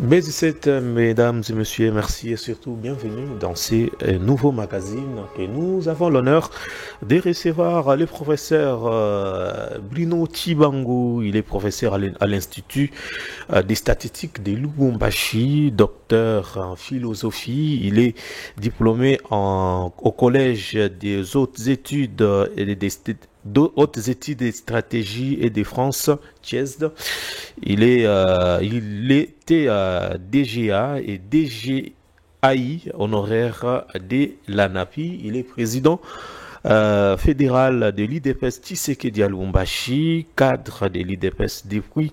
B17, mesdames et messieurs, merci et surtout bienvenue dans ces nouveaux magazines que nous avons l'honneur de recevoir le professeur Bruno Tibango. Il est professeur à l'Institut des statistiques de Lubumbashi, docteur en philosophie. Il est diplômé au Collège des hautes études et des hautes études de stratégie et de France, TIESD. Il était DGA et DGAI honoraire de l'ANAPI. Il est président fédéral de l'IDPS Tshisekedi à Lubumbashi, cadre de l'IDPS depuis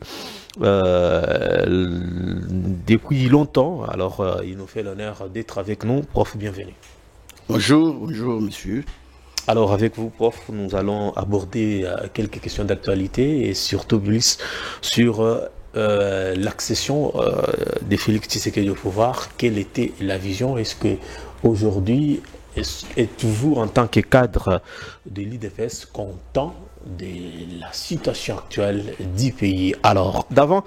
longtemps. Alors, il nous fait l'honneur d'être avec nous. Prof, bienvenue. Bonjour, monsieur. Alors avec vous, prof, nous allons aborder quelques questions d'actualité et surtout plus sur l'accession de Félix Tshisekedi au pouvoir. Quelle était la vision? Est-ce que aujourd'hui, êtes-vous en tant que cadre de l'IDPS content de la situation actuelle du pays? Alors, d'avant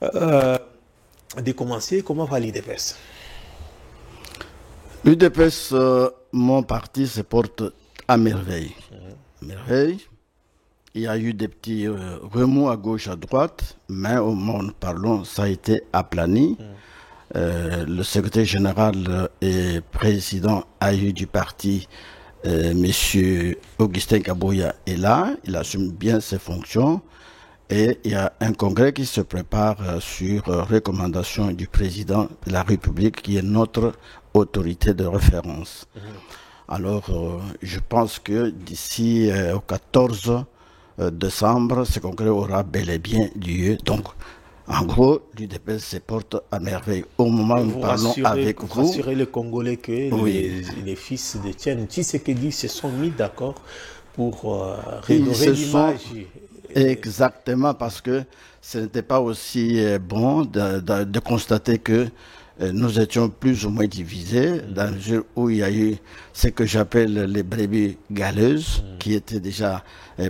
de commencer, comment va l'IDPS? L'UDPS, mon parti, se porte à merveille. Merveille. Il y a eu des petits remous à gauche, à droite, mais au moment où nous parlons, ça a été aplani. Le secrétaire général et président du parti, monsieur Augustin Kabuya, est là. Il assume bien ses fonctions. Et il y a un congrès qui se prépare sur recommandation du président de la République, qui est notre autorité de référence. Alors, je pense que d'ici au 14 décembre, ce congrès aura bel et bien lieu. Donc, en gros, l'UDPS se porte à merveille. Au moment où nous parlons avec vous... Rassurez les Congolais que oui, les fils de Tienne Tshisekedi se sont mis d'accord pour rénover l'image. Exactement, parce que ce n'était pas aussi bon de constater que nous étions plus ou moins divisés, dans la mesure où il y a eu ce que j'appelle les brebis galeuses, qui étaient déjà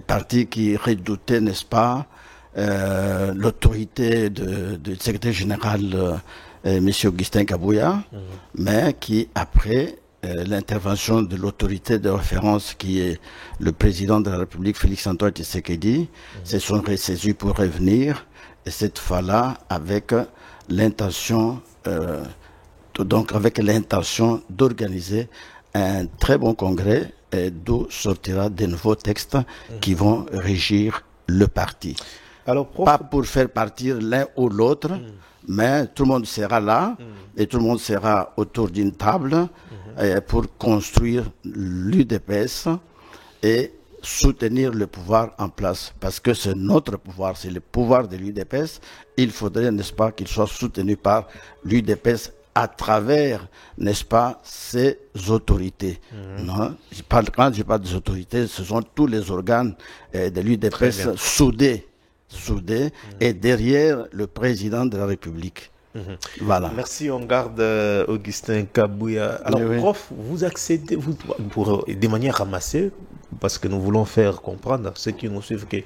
partis, qui redoutaient, n'est-ce pas, l'autorité du secrétaire général, M. Augustin Kabuya, mais qui, après l'intervention de l'autorité de référence, qui est le président de la République, Félix-Antoine Tshisekedi, se sont ressaisis pour revenir, et cette fois-là, avec l'intention d'organiser un très bon congrès d'où sortira de nouveaux textes qui vont régir le parti. Alors, pas pour faire partir l'un ou l'autre, mais tout le monde sera là et tout le monde sera autour d'une table pour construire l'UDPS et soutenir le pouvoir en place, parce que c'est notre pouvoir, c'est le pouvoir de l'UDPS. Il faudrait, n'est-ce pas, qu'il soit soutenu par l'UDPS à travers, n'est-ce pas, ses autorités. Non, quand je parle des autorités, ce sont tous les organes de l'UDPS soudés et derrière le président de la République. Voilà. Merci, on garde Augustin Kabuya. Alors, oui. Prof, vous accédez de manière ramassée, parce que nous voulons faire comprendre à ceux qui nous suivent que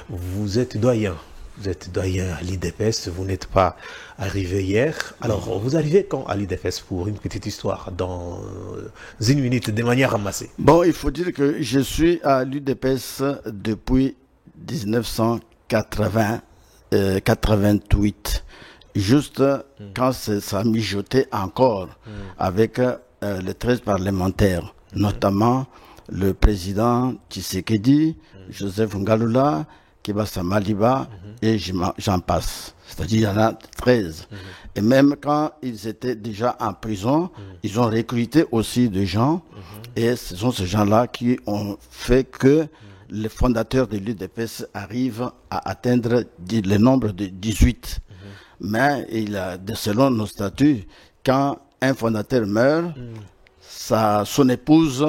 vous êtes doyen. Vous êtes doyen à l'IDPS, vous n'êtes pas arrivé hier. Alors, vous arrivez quand à l'IDPS pour une petite histoire, dans une minute, de manière ramassée? Bon, il faut dire que je suis à l'UDPS depuis 1988. Juste quand ça mijotait encore avec les 13 parlementaires, notamment le président Tshisekedi, Joseph Ngalula, Kebasa Maliba et j'en passe. C'est-à-dire il y en a 13. Et même quand ils étaient déjà en prison, ils ont recruté aussi des gens et ce sont ces gens-là qui ont fait que les fondateurs de l'UDPS arrivent à atteindre le nombre de 18. Mais selon nos statuts, quand un fondateur meurt, son épouse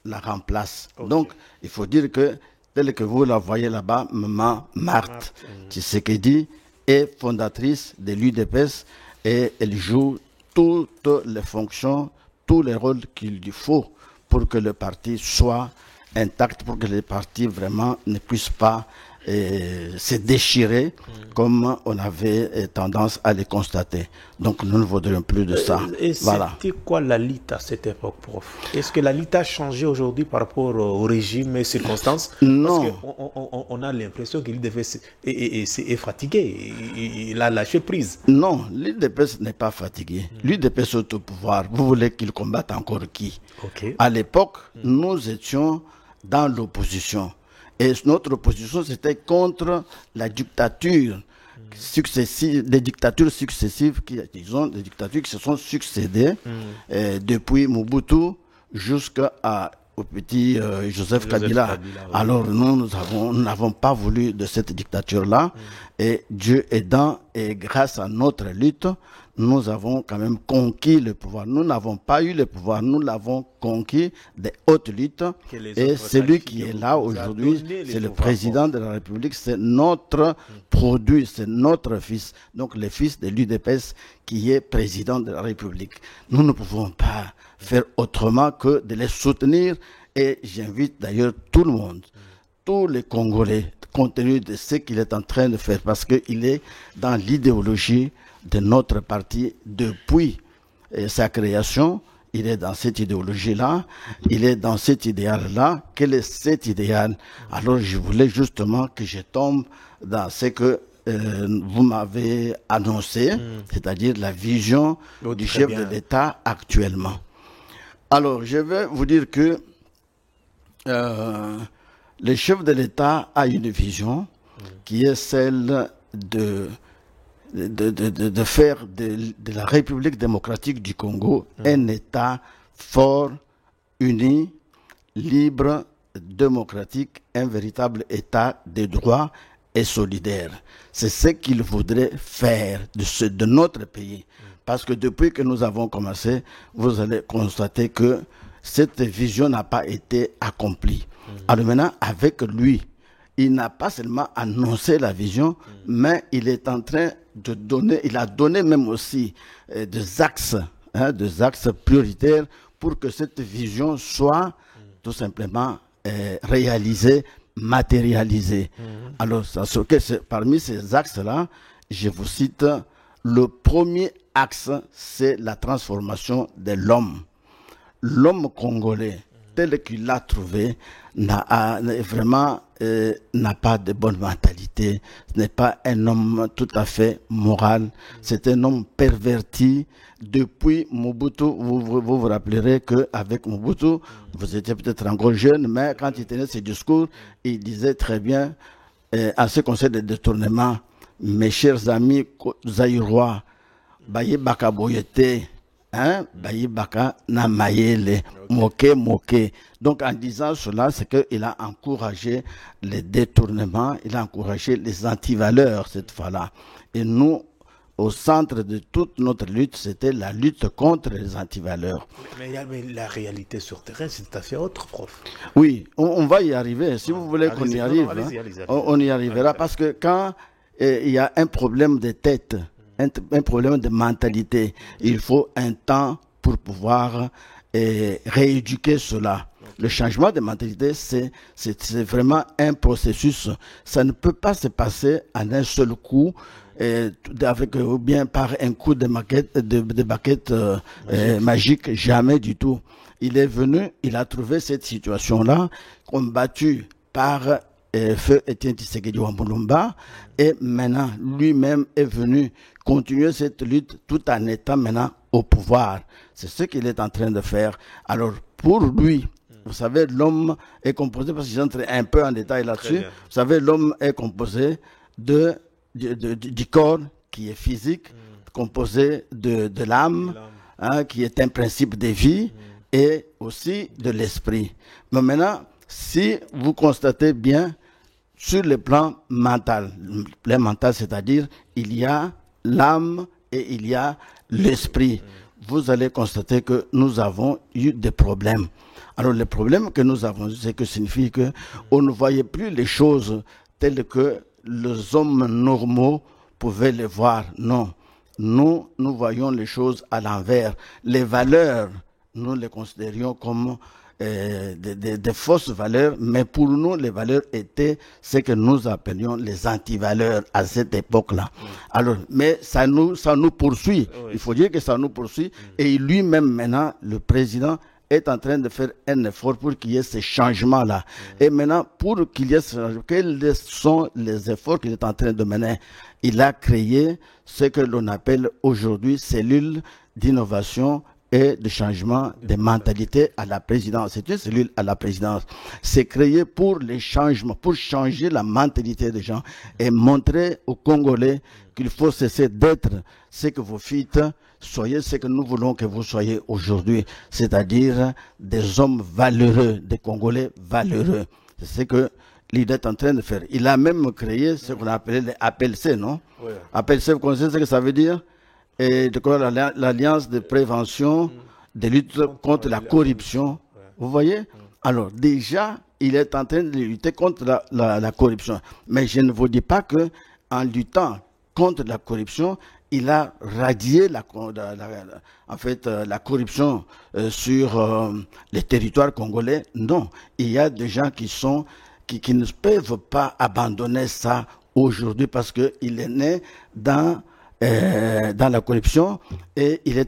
la remplace. Okay. Donc, il faut dire que, tel que vous la voyez là-bas, Maman Marthe Tshisekedi est fondatrice de l'UDPS et elle joue toutes les fonctions, tous les rôles qu'il lui faut pour que le parti soit intact, pour que le parti vraiment ne puisse pas s'est déchiré comme on avait tendance à les constater. Donc nous ne voudrions plus de ça. Et Voilà. c'était quoi la lutte à cette époque, prof? Est-ce que la lutte a changé aujourd'hui par rapport au régime et circonstances? Non. Parce qu'on a l'impression qu'il devait est fatigué, il a lâché prise. Non, l'UDPS n'est pas fatigué. L'UDPS est au pouvoir. Vous voulez qu'il combatte encore qui? Ok. À l'époque, nous étions dans l'opposition. Et notre opposition, c'était contre la dictature successive, des dictatures successives, disons, des dictatures qui se sont succédées depuis Mobutu au petit Joseph Kabila. Oui. Alors nous n'avons pas voulu de cette dictature-là. Et Dieu aidant, et grâce à notre lutte, nous avons quand même conquis le pouvoir. Nous n'avons pas eu le pouvoir, nous l'avons conquis des hautes luttes. Et celui qui est là aujourd'hui, c'est le président de la République, c'est notre produit, c'est notre fils. Donc le fils de l'UDPS qui est président de la République. Nous ne pouvons pas faire autrement que de les soutenir. Et j'invite d'ailleurs tout le monde, tous les Congolais, compte tenu de ce qu'il est en train de faire, parce qu'il est dans l'idéologie de notre parti depuis sa création. Il est dans cette idéologie-là, il est dans cet idéal-là. Quel est cet idéal? Alors je voulais justement que je tombe dans ce que vous m'avez annoncé, c'est-à-dire la vision du chef de l'État actuellement. Alors je vais vous dire que le chef de l'État a une vision qui est celle de faire de la République démocratique du Congo un État fort, uni, libre, démocratique, un véritable État de droit et solidaire. C'est ce qu'il voudrait faire de notre pays. Parce que depuis que nous avons commencé, vous allez constater que cette vision n'a pas été accomplie. Alors maintenant, avec lui, il n'a pas seulement annoncé la vision, mais il est en train de donner, il a donné même aussi des axes prioritaires pour que cette vision soit tout simplement réalisée, matérialisée. Alors, parmi ces axes-là, je vous cite, le premier axe, c'est la transformation de l'homme. L'homme congolais, tel qu'il l'a trouvé, n'a pas de bonne mentalité. Ce n'est pas un homme tout à fait moral. C'est un homme perverti. Depuis Mobutu, vous rappellerez qu'avec Mobutu, vous étiez peut-être encore jeune, mais quand il tenait ses discours, il disait très bien, en ce qui concerne le détournement, mes chers amis zaïrois, Baye Baka Boyete, Baye Baka Namayele, moqué. Donc en disant cela, c'est qu'il a encouragé les détournements, il a encouragé les antivaleurs cette fois-là. Et nous, au centre de toute notre lutte, c'était la lutte contre les antivaleurs. Mais la réalité sur terrain, c'est tout à fait autre, prof. Oui, on va y arriver. Si vous voulez qu'on y arrive, on y arrivera. Parce que quand il y a un problème de tête, un problème de mentalité, il faut un temps pour pouvoir rééduquer cela. Le changement de mentalité, c'est vraiment un processus. Ça ne peut pas se passer en un seul coup, ou bien par un coup de baguette magique, jamais du tout. Il est venu, il a trouvé cette situation-là, combattue par Feu Etienne Tshisekedi Wambulumba, et maintenant, lui-même est venu continuer cette lutte tout en étant maintenant au pouvoir. C'est ce qu'il est en train de faire. Alors, pour lui, vous savez, l'homme est composé, parce que j'entre un peu en détail là-dessus, vous savez, l'homme est composé du corps qui est physique, composé de l'âme, qui est un principe de vie, et aussi de l'esprit. Mais maintenant, si vous constatez bien, sur le plan mental, c'est-à-dire, il y a l'âme et il y a l'esprit. Vous allez constater que nous avons eu des problèmes. Alors, le problème que nous avons, c'est que signifie que on ne voyait plus les choses telles que les hommes normaux pouvaient les voir. Non. Nous voyons les choses à l'envers. Les valeurs nous les considérions comme des fausses valeurs, mais pour nous, les valeurs étaient ce que nous appelions les antivaleurs à cette époque-là. Alors, mais ça nous poursuit. Il faut dire que ça nous poursuit. Et lui-même, maintenant, le président, est en train de faire un effort pour qu'il y ait ces changements-là. Et maintenant, pour qu'il y ait ces changements, quels sont les efforts qu'il est en train de mener? Il a créé ce que l'on appelle aujourd'hui cellule d'innovation et de changement des mentalités à la présidence. C'est une cellule à la présidence. C'est créé pour les changements, pour changer la mentalité des gens et montrer aux Congolais qu'il faut cesser d'être ce que vous faites, soyez ce que nous voulons que vous soyez aujourd'hui, c'est-à-dire des hommes valeureux, des Congolais valeureux. C'est ce que l'idée est en train de faire. Il a même créé ce qu'on appelait les APLC, non? Oui. APLC, vous connaissez ce que ça veut dire? Et de quoi l'Alliance de prévention de lutte contre la corruption. Vous voyez? Alors, déjà, il est en train de lutter contre la corruption. Mais je ne vous dis pas que en luttant contre la corruption, il a radié la corruption sur les territoires congolais. Non, il y a des gens qui ne peuvent pas abandonner ça aujourd'hui parce qu'il est né dans la corruption et il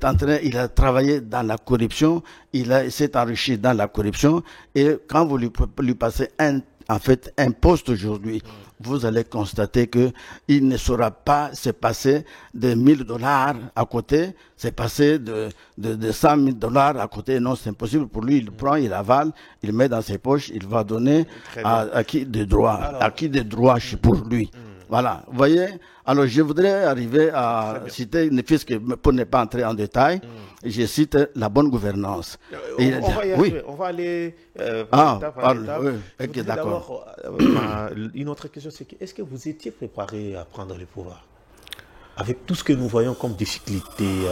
a travaillé dans la corruption, s'est enrichi dans la corruption et quand vous lui passez un poste aujourd'hui, vous allez constater que il ne saura pas se passer de $1000 à côté, se passer de $100,000 à côté. Non, c'est impossible pour lui. Il prend, il avale, il met dans ses poches, il va donner à qui de droit, pour lui. Voilà, vous voyez. Alors, je voudrais arriver à citer, puisque pour ne pas entrer en détail, je cite la bonne gouvernance. On va aller étape par étape. Oui, d'accord. Une autre question, c'est que est-ce que vous étiez préparé à prendre le pouvoir? Avec tout ce que nous voyons comme difficultés,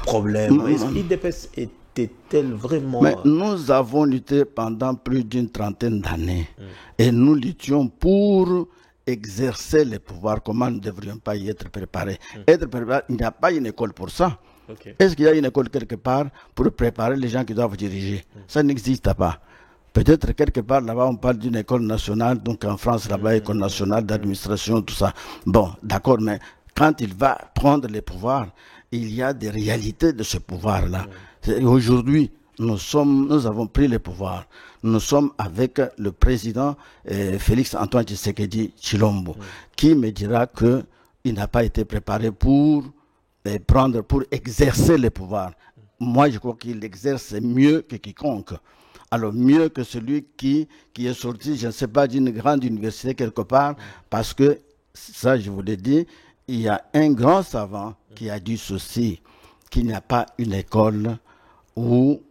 problèmes, est-ce qu'IDPS était-elle vraiment... Mais nous avons lutté pendant plus d'une trentaine d'années. Et nous luttions pour exercer les pouvoirs. Comment nous ne devrions pas y être préparés? Être préparé, il n'y a pas une école pour ça. Okay. Est-ce qu'il y a une école quelque part pour préparer les gens qui doivent diriger? Ça n'existe pas. Peut-être quelque part là-bas on parle d'une école nationale, donc en France là-bas école nationale d'administration, tout ça. Bon, d'accord, mais quand il va prendre les pouvoirs, il y a des réalités de ce pouvoir-là. Aujourd'hui, nous avons pris le pouvoir. Nous sommes avec le président Félix Antoine Tshisekedi Tshilombo, qui me dira qu'il n'a pas été préparé pour exercer le pouvoir. Moi, je crois qu'il exerce mieux que quiconque. Alors, mieux que celui qui est sorti, je ne sais pas, d'une grande université quelque part, parce que, ça, je vous l'ai dit, il y a un grand savant qui a dit ceci, qu'il n'y a pas une école où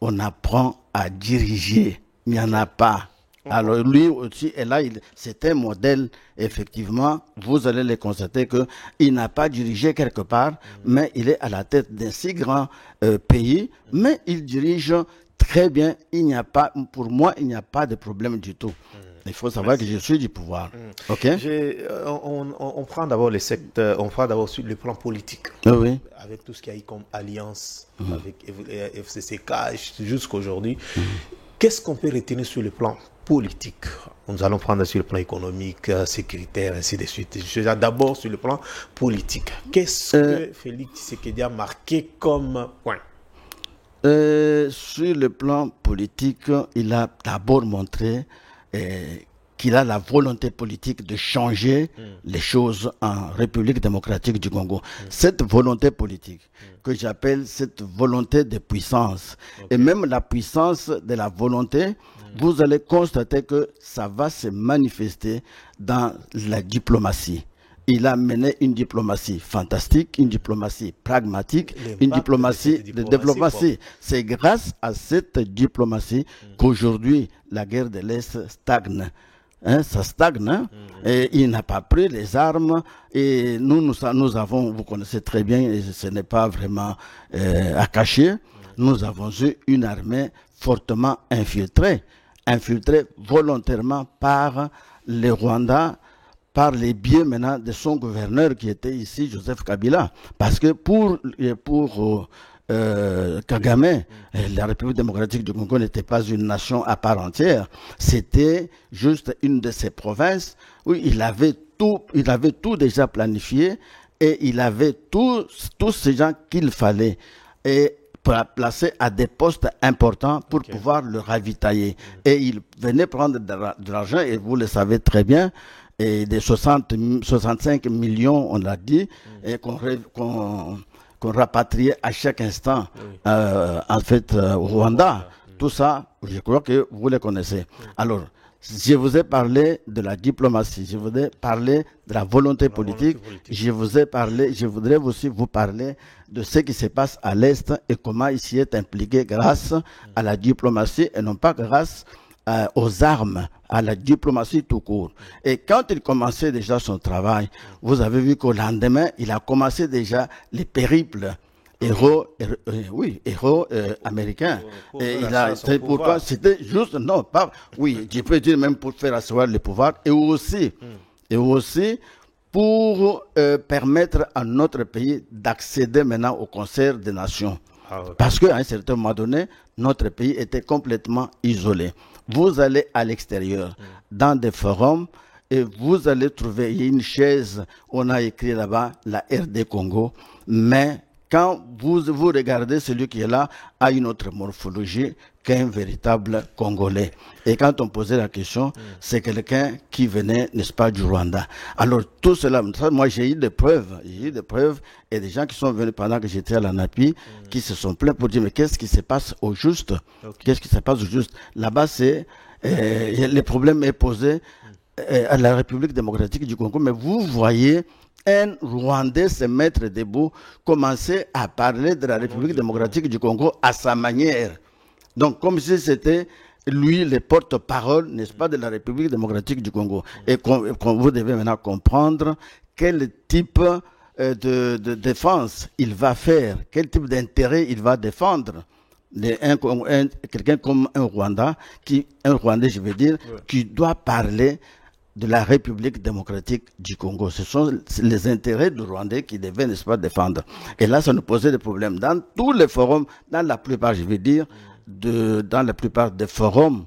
on apprend à diriger. Il n'y en a pas. Alors lui aussi, et là, c'est un modèle, effectivement, vous allez le constater qu'il n'a pas dirigé quelque part, mais il est à la tête d'un si grand pays, mais il dirige très bien. Pour moi, il n'y a pas de problème du tout. Il faut savoir que je suis du pouvoir. Ok. On prend d'abord les secteurs, on prend d'abord sur le plan politique. Oui. Avec tout ce qu'il y a eu comme alliance avec FCC-CAJ jusqu'à aujourd'hui. Qu'est-ce qu'on peut retenir sur le plan politique? Nous allons prendre sur le plan économique, sécuritaire, ainsi de suite. D'abord sur le plan politique. Qu'est-ce que Félix Tshisekedi a marqué comme point? Sur le plan politique, il a d'abord montré qu'il a la volonté politique de changer les choses en République démocratique du Congo. Cette volonté politique, que j'appelle cette volonté de puissance, et même la puissance de la volonté, vous allez constater que ça va se manifester dans la diplomatie. Il a mené une diplomatie fantastique, une diplomatie pragmatique, une diplomatie de diplomatie. C'est grâce à cette diplomatie qu'aujourd'hui la guerre de l'Est stagne. Ça stagne, et il n'a pas pris les armes, et nous avons, vous connaissez très bien, et ce n'est pas vraiment à cacher, nous avons eu une armée fortement infiltrée volontairement par les Rwandais, par les biais maintenant de son gouverneur qui était ici, Joseph Kabila. Parce que pour Kagame, la République démocratique du Congo n'était pas une nation à part entière. C'était juste une de ces provinces où il avait tout déjà planifié et il avait tous ces gens qu'il fallait et placer à des postes importants pour pouvoir le ravitailler. Et il venait prendre de l'argent, et vous le savez très bien, et des 65 millions, on l'a dit, et qu'on rapatriait à chaque instant, en fait, au Rwanda. Tout ça, je crois que vous le connaissez. Alors, je vous ai parlé de la diplomatie, je vous ai parlé de la volonté politique, je voudrais aussi vous parler de ce qui se passe à l'Est et comment il s'y est impliqué grâce à la diplomatie et non pas grâce aux armes, à la diplomatie tout court. Et quand il commençait déjà son travail, vous avez vu qu'au lendemain, il a commencé déjà les périples héros américains. Et c'est pourquoi c'était juste, non, pas, oui, je peux dire même pour faire asseoir le pouvoir, et aussi pour permettre à notre pays d'accéder maintenant au concert des nations. Parce qu'à un certain moment donné, notre pays était complètement isolé. Vous allez à l'extérieur, dans des forums, et vous allez trouver une chaise, on a écrit là-bas la RD Congo, mais quand vous regardez, celui qui est là a une autre morphologie qu'un véritable Congolais. Et quand on posait la question, c'est quelqu'un qui venait, n'est-ce pas, du Rwanda. Alors tout cela, moi j'ai eu des preuves, et des gens qui sont venus pendant que j'étais à la NAPI, qui se sont plaints pour dire, mais qu'est-ce qui se passe au juste? Qu'est-ce qui se passe au juste? Là-bas, c'est, le problème est posé à la République démocratique du Congo, mais vous voyez un Rwandais se mettre debout, commencer à parler de la République démocratique du Congo à sa manière. Donc, comme si c'était lui le porte-parole, n'est-ce pas, de la République démocratique du Congo. Et vous devez maintenant comprendre quel type de défense il va faire, quel type d'intérêt il va défendre. Quelqu'un comme un Rwandais, je veux dire, qui doit parler de la République démocratique du Congo. Ce sont les intérêts du Rwandais qui devaient, n'est-ce pas, défendre. Et là, ça nous posait des problèmes. Dans tous les forums, dans la plupart, je veux dire, dans la plupart des forums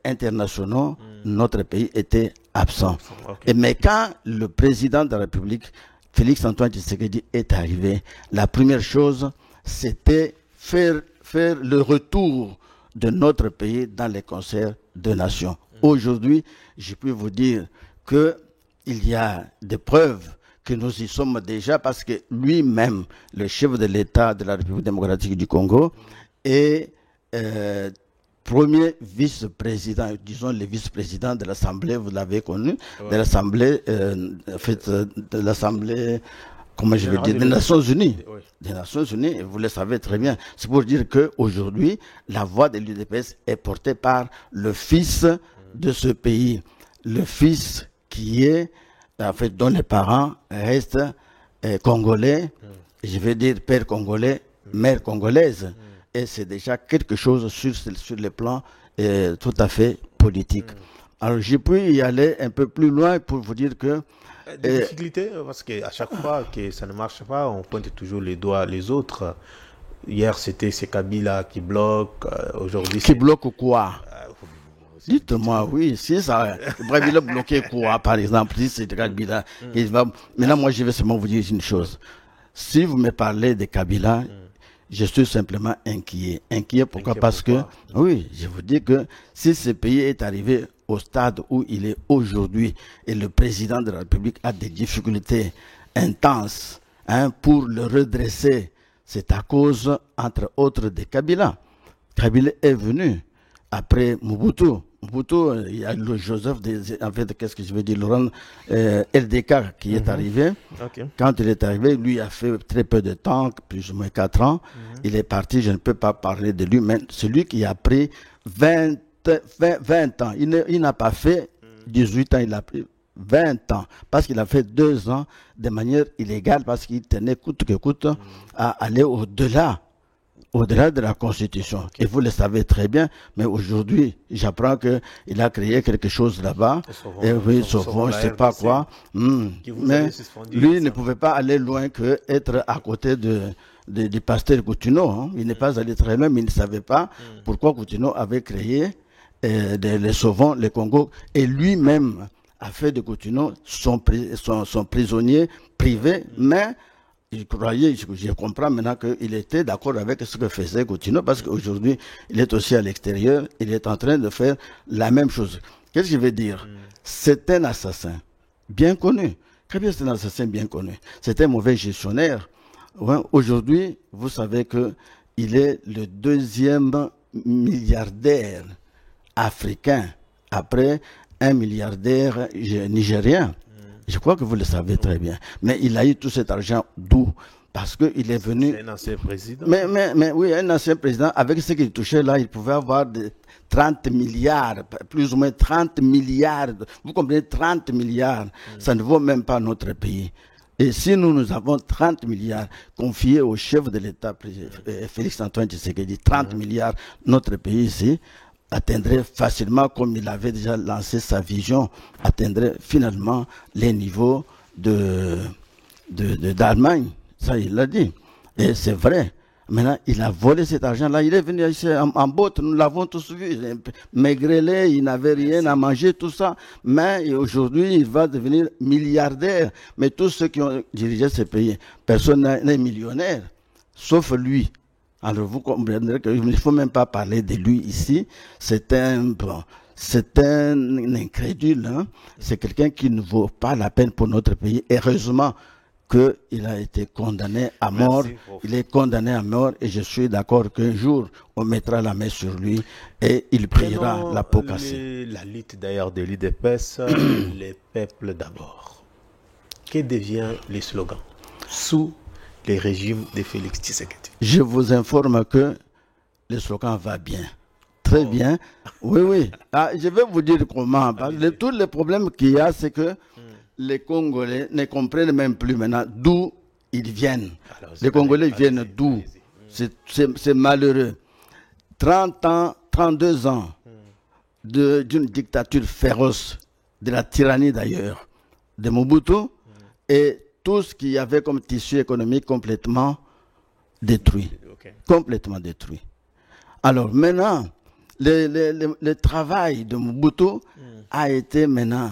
internationaux, notre pays était absent. Mais quand le président de la République, Félix-Antoine Tshisekedi, est arrivé, la première chose, c'était faire le retour de notre pays dans les concerts de nations. Aujourd'hui, je peux vous dire qu'il y a des preuves que nous y sommes déjà parce que lui-même, le chef de l'État de la République démocratique du Congo, est premier vice-président, disons le vice-président de l'Assemblée, vous l'avez connu, de l'Assemblée, de l'Assemblée, comment je veux dire, des Nations Unies. Des Nations Unies, et vous le savez très bien. C'est pour dire qu'aujourd'hui, la voix de l'UDPS est portée par le fils de ce pays. Le fils qui est, en fait, dont les parents restent congolais, je vais dire père congolais, mère congolaise. Et c'est déjà quelque chose sur le plan tout à fait politique. Alors, je peux y aller un peu plus loin pour vous dire que des difficultés, parce qu'à chaque fois que ça ne marche pas, on pointe toujours les doigts les autres. Hier, c'était ces Kabila qui bloquent. Aujourd'hui, qui bloquent quoi? Dites-moi, oui, si ça, Kabila bloqué quoi, par exemple, si c'est Kabila, maintenant, moi, je vais seulement vous dire une chose. Si vous me parlez de Kabila, je suis simplement inquiet. Inquiet pourquoi? Parce que, oui, je vous dis que si ce pays est arrivé au stade où il est aujourd'hui et le président de la République a des difficultés intenses pour le redresser, c'est à cause, entre autres, de Kabila. Kabila est venu après Mobutu. Mobutu, il y a le Joseph, en fait, qu'est-ce que je veux dire, Laurent LDK qui est arrivé. Quand il est arrivé, lui a fait très peu de temps, plus ou moins 4 ans. Il est parti, je ne peux pas parler de lui, mais celui qui a pris 20 ans. Il n'a pas fait 18 ans, il a pris 20 ans. Parce qu'il a fait 2 ans de manière illégale, parce qu'il tenait coûte que coûte à aller au-delà de la Constitution. Et vous le savez très bien, mais aujourd'hui, j'apprends qu'il a créé quelque chose là-bas. Et oui, Sauvon, je ne sais pas quoi. Mais lui ne pouvait pas aller loin que être à côté du pasteur Coutinho. Hein. Il n'est pas allé très loin, mais il ne savait pas pourquoi Coutinho avait créé les Sauvons, les Congo, et lui-même a fait de Coutinho son prisonnier privé, mais il croyait, je comprends maintenant qu'il était d'accord avec ce que faisait Coutinho, parce qu'aujourd'hui, il est aussi à l'extérieur, il est en train de faire la même chose. Qu'est-ce que je veux dire? C'est un assassin bien connu. Kabila, c'est un assassin bien connu. C'est un mauvais gestionnaire. Ouais, aujourd'hui, vous savez qu'il est le deuxième milliardaire africain après un milliardaire nigérien. Je crois que vous le savez très bien. Mais il a eu tout cet argent d'où? Parce qu'il est venu... C'est un ancien président. Mais oui, un ancien président, avec ce qu'il touchait là, il pouvait avoir 30 milliards, plus ou moins 30 milliards. Vous comprenez, 30 milliards, ça ne vaut même pas notre pays. Et si nous avons 30 milliards confiés au chef de l'État, Félix Antoine Tshisekedi, 30 milliards, notre pays ici atteindrait facilement, comme il avait déjà lancé sa vision, atteindrait finalement les niveaux d'Allemagne. Ça, il l'a dit. Et c'est vrai. Maintenant, il a volé cet argent-là. Il est venu ici en botte. Nous l'avons tous vu. Maigrelé, il n'avait rien à manger, tout ça. Mais aujourd'hui, il va devenir milliardaire. Mais tous ceux qui ont dirigé ce pays, personne n'est millionnaire, sauf lui. Alors vous comprendrez qu'il ne faut même pas parler de lui ici. C'est un incrédule. Hein? C'est quelqu'un qui ne vaut pas la peine pour notre pays. Heureusement qu'il a été condamné à mort. Il est condamné à mort et je suis d'accord qu'un jour, on mettra la main sur lui et il payera la peau cassée. La lutte d'ailleurs de l'UDPS, les peuples d'abord. Que devient les slogans sous les régimes de Félix Tshisekedi? Je vous informe que le slogan va bien. Très bien. Oui, oui. Ah, je vais vous dire comment. Tous les problèmes qu'il y a, c'est que les Congolais ne comprennent même plus maintenant d'où ils viennent. Alors, les Congolais viennent d'où? C'est malheureux. 30 ans, 32 ans d'une dictature féroce, de la tyrannie d'ailleurs, de Mobutu, et tout ce qu'il y avait comme tissu économique complètement détruit. Complètement détruit. Alors maintenant, le travail de Mobutu a été maintenant,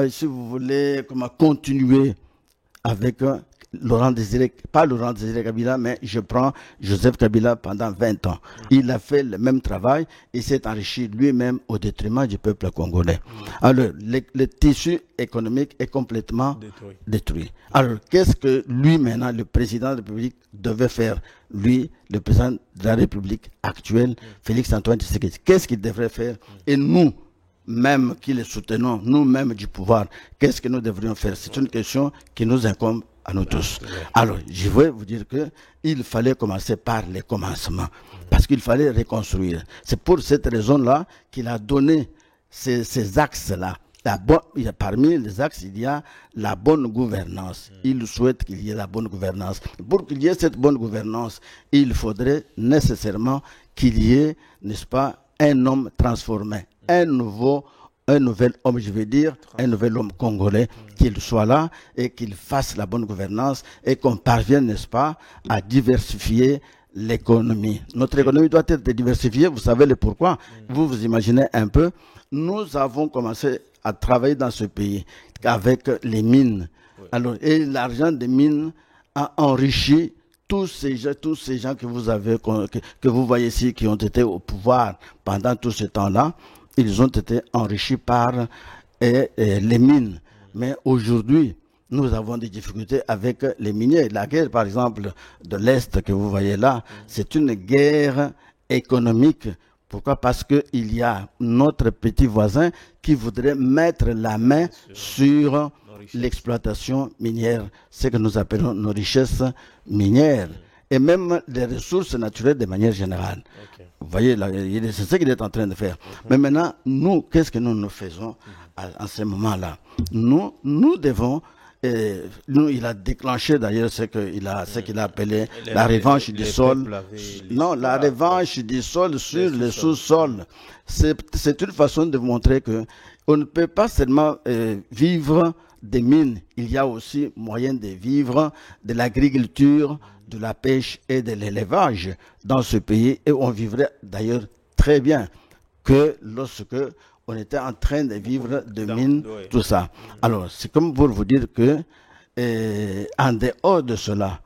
si vous voulez, continuer avec Laurent Désiré, pas Laurent Désiré Kabila, mais je prends Joseph Kabila pendant 20 ans. Il a fait le même travail et s'est enrichi lui-même au détriment du peuple congolais. Alors, le tissu économique est complètement détruit. Alors, qu'est-ce que lui, maintenant, le président de la République, devait faire? Lui, le président de la République actuelle, Félix Antoine Tshisekedi, qu'est-ce qu'il devrait faire? Et nous, même qui les soutenons, nous-mêmes du pouvoir, qu'est-ce que nous devrions faire? C'est une question qui nous incombe à nous tous. Alors, je vais vous dire qu'il fallait commencer par les commencements, parce qu'il fallait reconstruire. C'est pour cette raison-là qu'il a donné ces axes-là. Parmi les axes, il y a la bonne gouvernance. Il souhaite qu'il y ait la bonne gouvernance. Pour qu'il y ait cette bonne gouvernance, il faudrait nécessairement qu'il y ait, n'est-ce pas, un homme transformé, un nouvel homme, je veux dire, un nouvel homme congolais, qu'il soit là et qu'il fasse la bonne gouvernance et qu'on parvienne, n'est-ce pas, à diversifier l'économie. Notre économie doit être diversifiée, vous savez le pourquoi. Vous vous imaginez un peu, nous avons commencé à travailler dans ce pays avec les mines. Alors, et l'argent des mines a enrichi tous ces gens que vous voyez ici, qui ont été au pouvoir pendant tout ce temps-là. Ils ont été enrichis par les mines. Mais aujourd'hui, nous avons des difficultés avec les miniers. La guerre, par exemple, de l'Est que vous voyez là, c'est une guerre économique. Pourquoi? Parce qu'il y a notre petit voisin qui voudrait mettre la main sur l'exploitation minière, ce que nous appelons nos richesses minières, et même les ressources naturelles de manière générale. Vous voyez, c'est ce qu'il est en train de faire. Mais maintenant, nous, qu'est-ce que nous faisons en ce moment-là? Nous devons... il a déclenché d'ailleurs ce qu'il a appelé la revanche du sol. Non, la revanche du sol sur le sous-sol. C'est une façon de montrer que on ne peut pas seulement vivre des mines. Il y a aussi moyen de vivre de l'agriculture de la pêche et de l'élevage dans ce pays et on vivrait d'ailleurs très bien que lorsque on était en train de vivre de mines, tout ça. Alors, c'est comme pour vous dire que, en dehors de cela,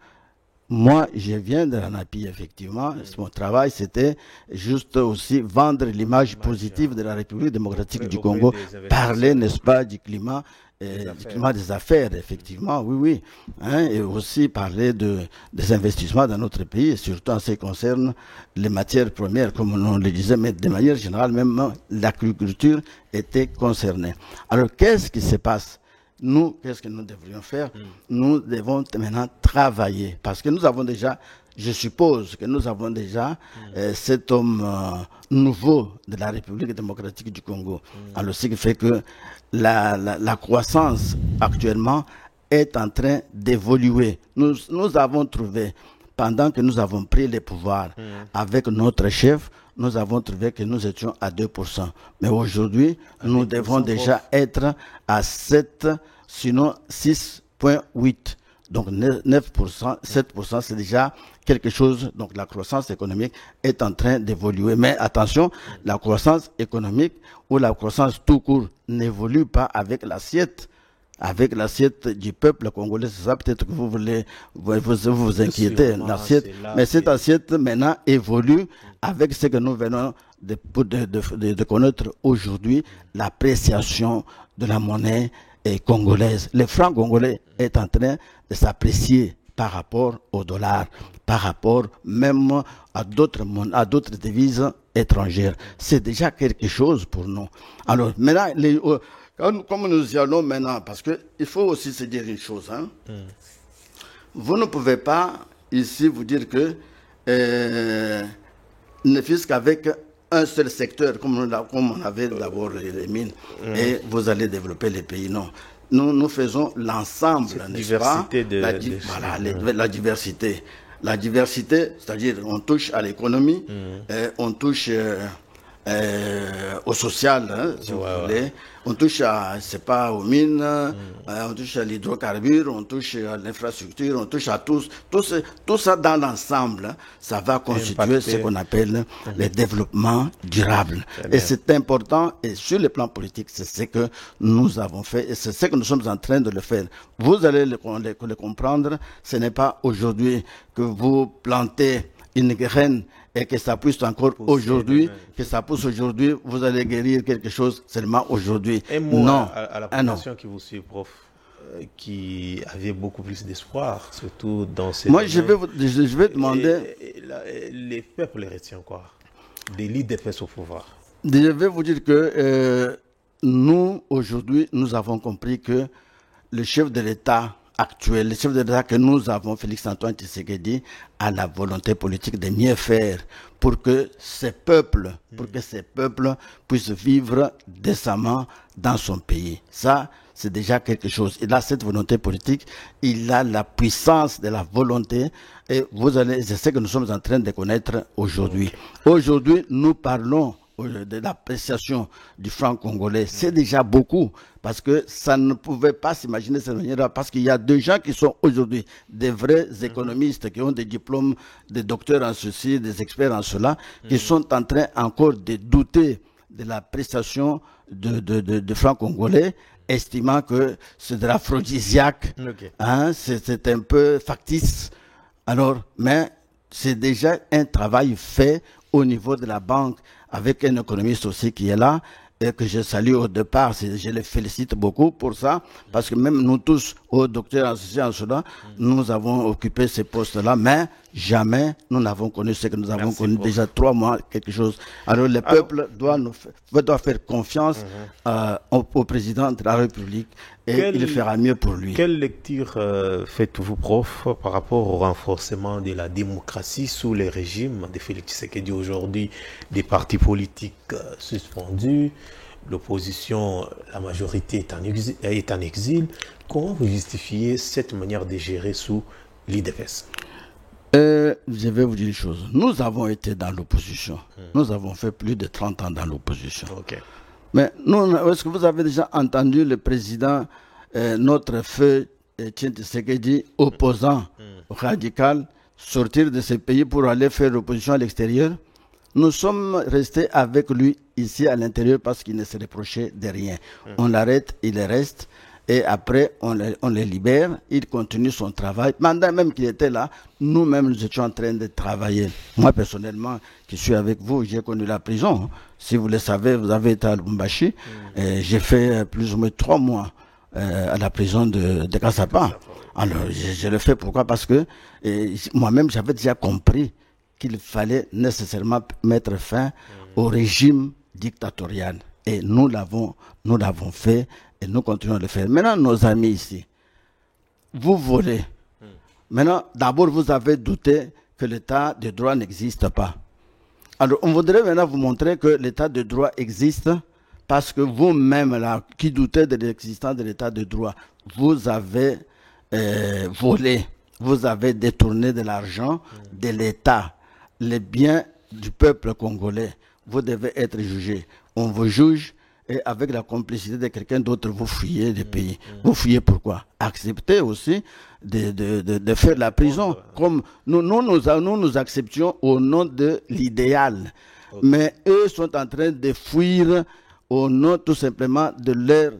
moi, je viens de l'ANAPI, effectivement. Mon travail, c'était juste aussi vendre l'image positive de la République démocratique du Congo, parler, n'est-ce pas, du climat des affaires, effectivement, oui, oui. Hein, et aussi parler des investissements dans notre pays, et surtout en ce qui concerne les matières premières, comme on le disait, mais de manière générale, même l'agriculture était concernée. Alors, qu'est-ce qui se passe? Nous, qu'est-ce que nous devrions faire? Nous devons maintenant travailler, parce que nous avons déjà, je suppose que nous avons déjà cet homme nouveau de la République démocratique du Congo. Alors, ce qui fait que la croissance actuellement est en train d'évoluer. Nous avons trouvé, pendant que nous avons pris les pouvoirs avec notre chef, nous avons trouvé que nous étions à 2%. Mais aujourd'hui, nous devons déjà être à 7, sinon 6,8%. Donc 9%, 7%, c'est déjà quelque chose. Donc la croissance économique est en train d'évoluer. Mais attention, la croissance économique ou la croissance tout court n'évolue pas avec l'assiette du peuple congolais. C'est ça peut-être que vous voulez vous inquiéter. Mais cette assiette maintenant évolue avec ce que nous venons de connaître aujourd'hui, l'appréciation de la monnaie congolaise. Le franc congolais est en train de s'apprécier par rapport au dollar, par rapport même à d'autres devises étrangères. C'est déjà quelque chose pour nous. Alors maintenant, comme nous y allons maintenant, parce qu'il faut aussi se dire une chose. Hein. Vous ne pouvez pas ici vous dire que ne fût-ce qu'avec un seul secteur, comme on avait d'abord les mines, et vous allez développer les pays. Non. Nous faisons l'ensemble, n'est-ce pas? La diversité. La diversité, c'est-à-dire on touche à l'économie, on touche au social, hein, si vous voulez. On touche aux mines, on touche à l'hydrocarbure, on touche à l'infrastructure, on touche à tout ça dans l'ensemble, hein, ça va constituer ce qu'on appelle le développement durable. Et c'est important, et sur le plan politique, c'est ce que nous avons fait, et c'est ce que nous sommes en train de le faire. Vous allez le comprendre, ce n'est pas aujourd'hui que vous plantez une graine et que ça pousse encore aujourd'hui, que ça pousse aujourd'hui, vous allez guérir quelque chose seulement aujourd'hui. Et moi, à la population qui vous suit, prof, qui avait beaucoup plus d'espoir, surtout dans ces Moi, je vais demander... les peuples les retiennent quoi? Des leaders au pouvoir. Je vais vous dire que nous, aujourd'hui, nous avons compris que le chef de l'État actuel, le chef de l'État que nous avons, Félix-Antoine Tshisekedi, a la volonté politique de mieux faire pour que ces peuples, puissent vivre décemment dans son pays. Ça, c'est déjà quelque chose. Il a cette volonté politique, il a la puissance de la volonté, et c'est ce que nous sommes en train de connaître aujourd'hui. Aujourd'hui, nous parlons de l'appréciation du franc congolais, c'est déjà beaucoup, parce que ça ne pouvait pas s'imaginer cette manière-là, parce qu'il y a des gens qui sont aujourd'hui des vrais économistes, qui ont des diplômes, des docteurs en ceci, des experts en cela, qui sont en train encore de douter de l'appréciation de franc congolais, estimant que c'est de l'aphrodisiaque, hein, c'est un peu factice. Alors, mais c'est déjà un travail fait au niveau de la banque, avec un économiste aussi qui est là, et que je salue au départ, je les félicite beaucoup pour ça, parce que même nous tous, au docteur associé en cela, nous avons occupé ces postes-là, mais jamais nous n'avons connu ce que nous avons connu déjà 3 mois, quelque chose. Alors le peuple doit faire confiance au président de la République, et il fera mieux pour lui. Quelle lecture faites-vous, prof, par rapport au renforcement de la démocratie sous les régimes de Félix Tshisekedi aujourd'hui, des partis politiques suspendus, l'opposition, la majorité est en exil. Comment vous justifiez cette manière de gérer sous l'IDPS? Je vais vous dire une chose. Nous avons été dans l'opposition. Nous avons fait plus de 30 ans dans l'opposition. Mais est-ce que vous avez déjà entendu le président, notre feu Tshisekedi, opposant radical, sortir de ce pays pour aller faire l'opposition à l'extérieur. Nous sommes restés avec lui ici à l'intérieur parce qu'il ne se reprochait de rien. On l'arrête, il reste. Et après, on les libère, il continue son travail. Pendant même qu'il était là, nous-mêmes, nous étions en train de travailler. Moi, personnellement, qui suis avec vous, j'ai connu la prison. Si vous le savez, vous avez été à Lubumbashi. J'ai fait plus ou moins 3 mois à la prison de Kasapa. Alors, je le fais pourquoi? Parce que moi-même, j'avais déjà compris qu'il fallait nécessairement mettre fin au régime dictatorial. Et nous l'avons fait. Et nous continuons à le faire. Maintenant, nos amis ici, vous volez. Maintenant, d'abord, vous avez douté que l'état de droit n'existe pas. Alors, on voudrait maintenant vous montrer que l'état de droit existe parce que vous-même, là, qui doutez de l'existence de l'état de droit, vous avez volé, vous avez détourné de l'argent de l'état, les biens du peuple congolais. Vous devez être jugé. On vous juge. Et avec la complicité de quelqu'un d'autre, vous fuyez le pays. Vous fuyez pourquoi? Acceptez aussi de faire la prison. Comme nous acceptions au nom de l'idéal. Mais eux sont en train de fuir au nom tout simplement de leur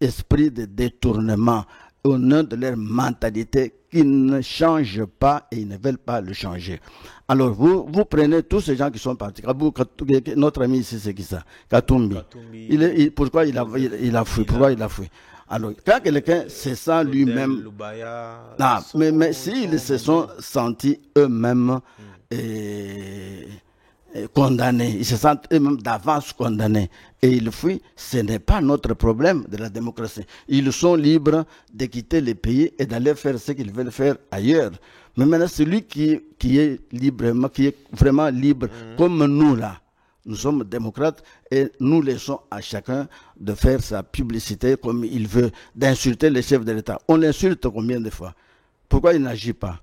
esprit de détournement, au nom de leur mentalité qui ne change pas et ils ne veulent pas le changer. Alors vous prenez tous ces gens qui sont partis. Notre ami ici, c'est qui ça? Katumbi. Pourquoi il a fui? Pourquoi il a fui? Alors, quand quelqu'un se sent lui-même... mais s'ils se sont sentis eux-mêmes condamnés, ils se sentent eux-mêmes d'avance condamnés et ils fuient, ce n'est pas notre problème de la démocratie. Ils sont libres de quitter le pays et d'aller faire ce qu'ils veulent faire ailleurs. Mais maintenant, celui qui est librement, qui est vraiment libre, comme nous là, nous sommes démocrates et nous laissons à chacun de faire sa publicité comme il veut, d'insulter les chefs de l'État. On l'insulte combien de fois? Pourquoi il n'agit pas?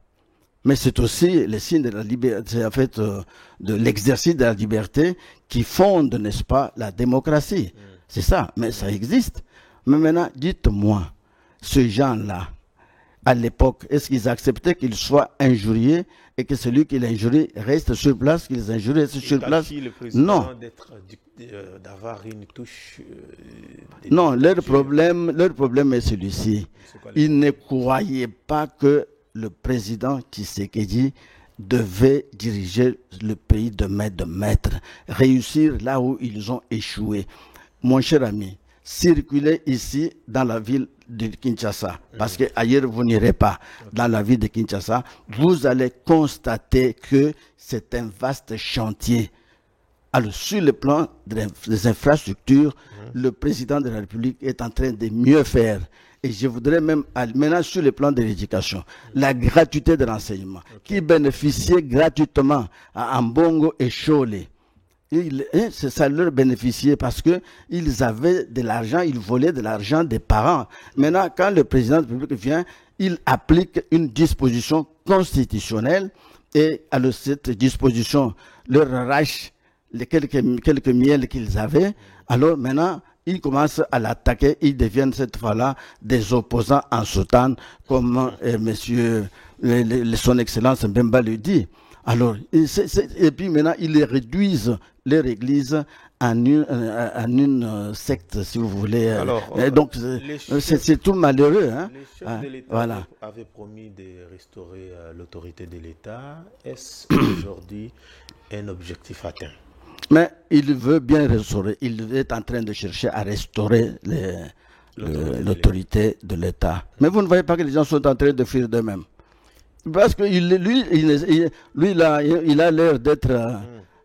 Mais c'est aussi le signe de la liberté, en fait, de l'exercice de la liberté qui fonde, n'est-ce pas, la démocratie. C'est ça, mais ça existe. Mais maintenant, dites-moi, ces gens-là, à l'époque, est-ce qu'ils acceptaient qu'ils soient injuriés et que celui qui l'injurie reste sur place, qu'ils injurient reste sur place? Non. D'avoir une touche. Non, leur problème est celui-ci. Ils ne croyaient pas que le président Tshisekedi devait diriger le pays de maître, réussir là où ils ont échoué. Mon cher ami, circulez ici dans la ville de Kinshasa, parce qu'ailleurs vous n'irez pas. Dans la ville de Kinshasa, vous allez constater que c'est un vaste chantier. Alors, sur le plan des infrastructures, le président de la République est en train de mieux faire. Et je voudrais même, maintenant sur le plan de l'éducation, la gratuité de l'enseignement, qui bénéficiait gratuitement à Ambongo et Chole. Ça leur bénéficiait parce qu'ils avaient de l'argent, ils volaient de l'argent des parents. Maintenant, quand le président de la République vient, il applique une disposition constitutionnelle et alors cette disposition leur arrache les quelques miels qu'ils avaient. Alors maintenant, ils commencent à l'attaquer, ils deviennent cette fois-là des opposants en soutane, comme son Excellence Mbemba le dit. Alors, et puis maintenant, ils les réduisent, leur église, en une secte, si vous voulez. Alors, donc, c'est tout malheureux. Hein? Les chefs de l'État avaient promis de restaurer l'autorité de l'État. Est-ce aujourd'hui un objectif atteint? Mais il veut bien restaurer. Il est en train de chercher à restaurer l'autorité de l'État. Mais vous ne voyez pas que les gens sont en train de fuir d'eux-mêmes. Parce que lui, il a l'air d'être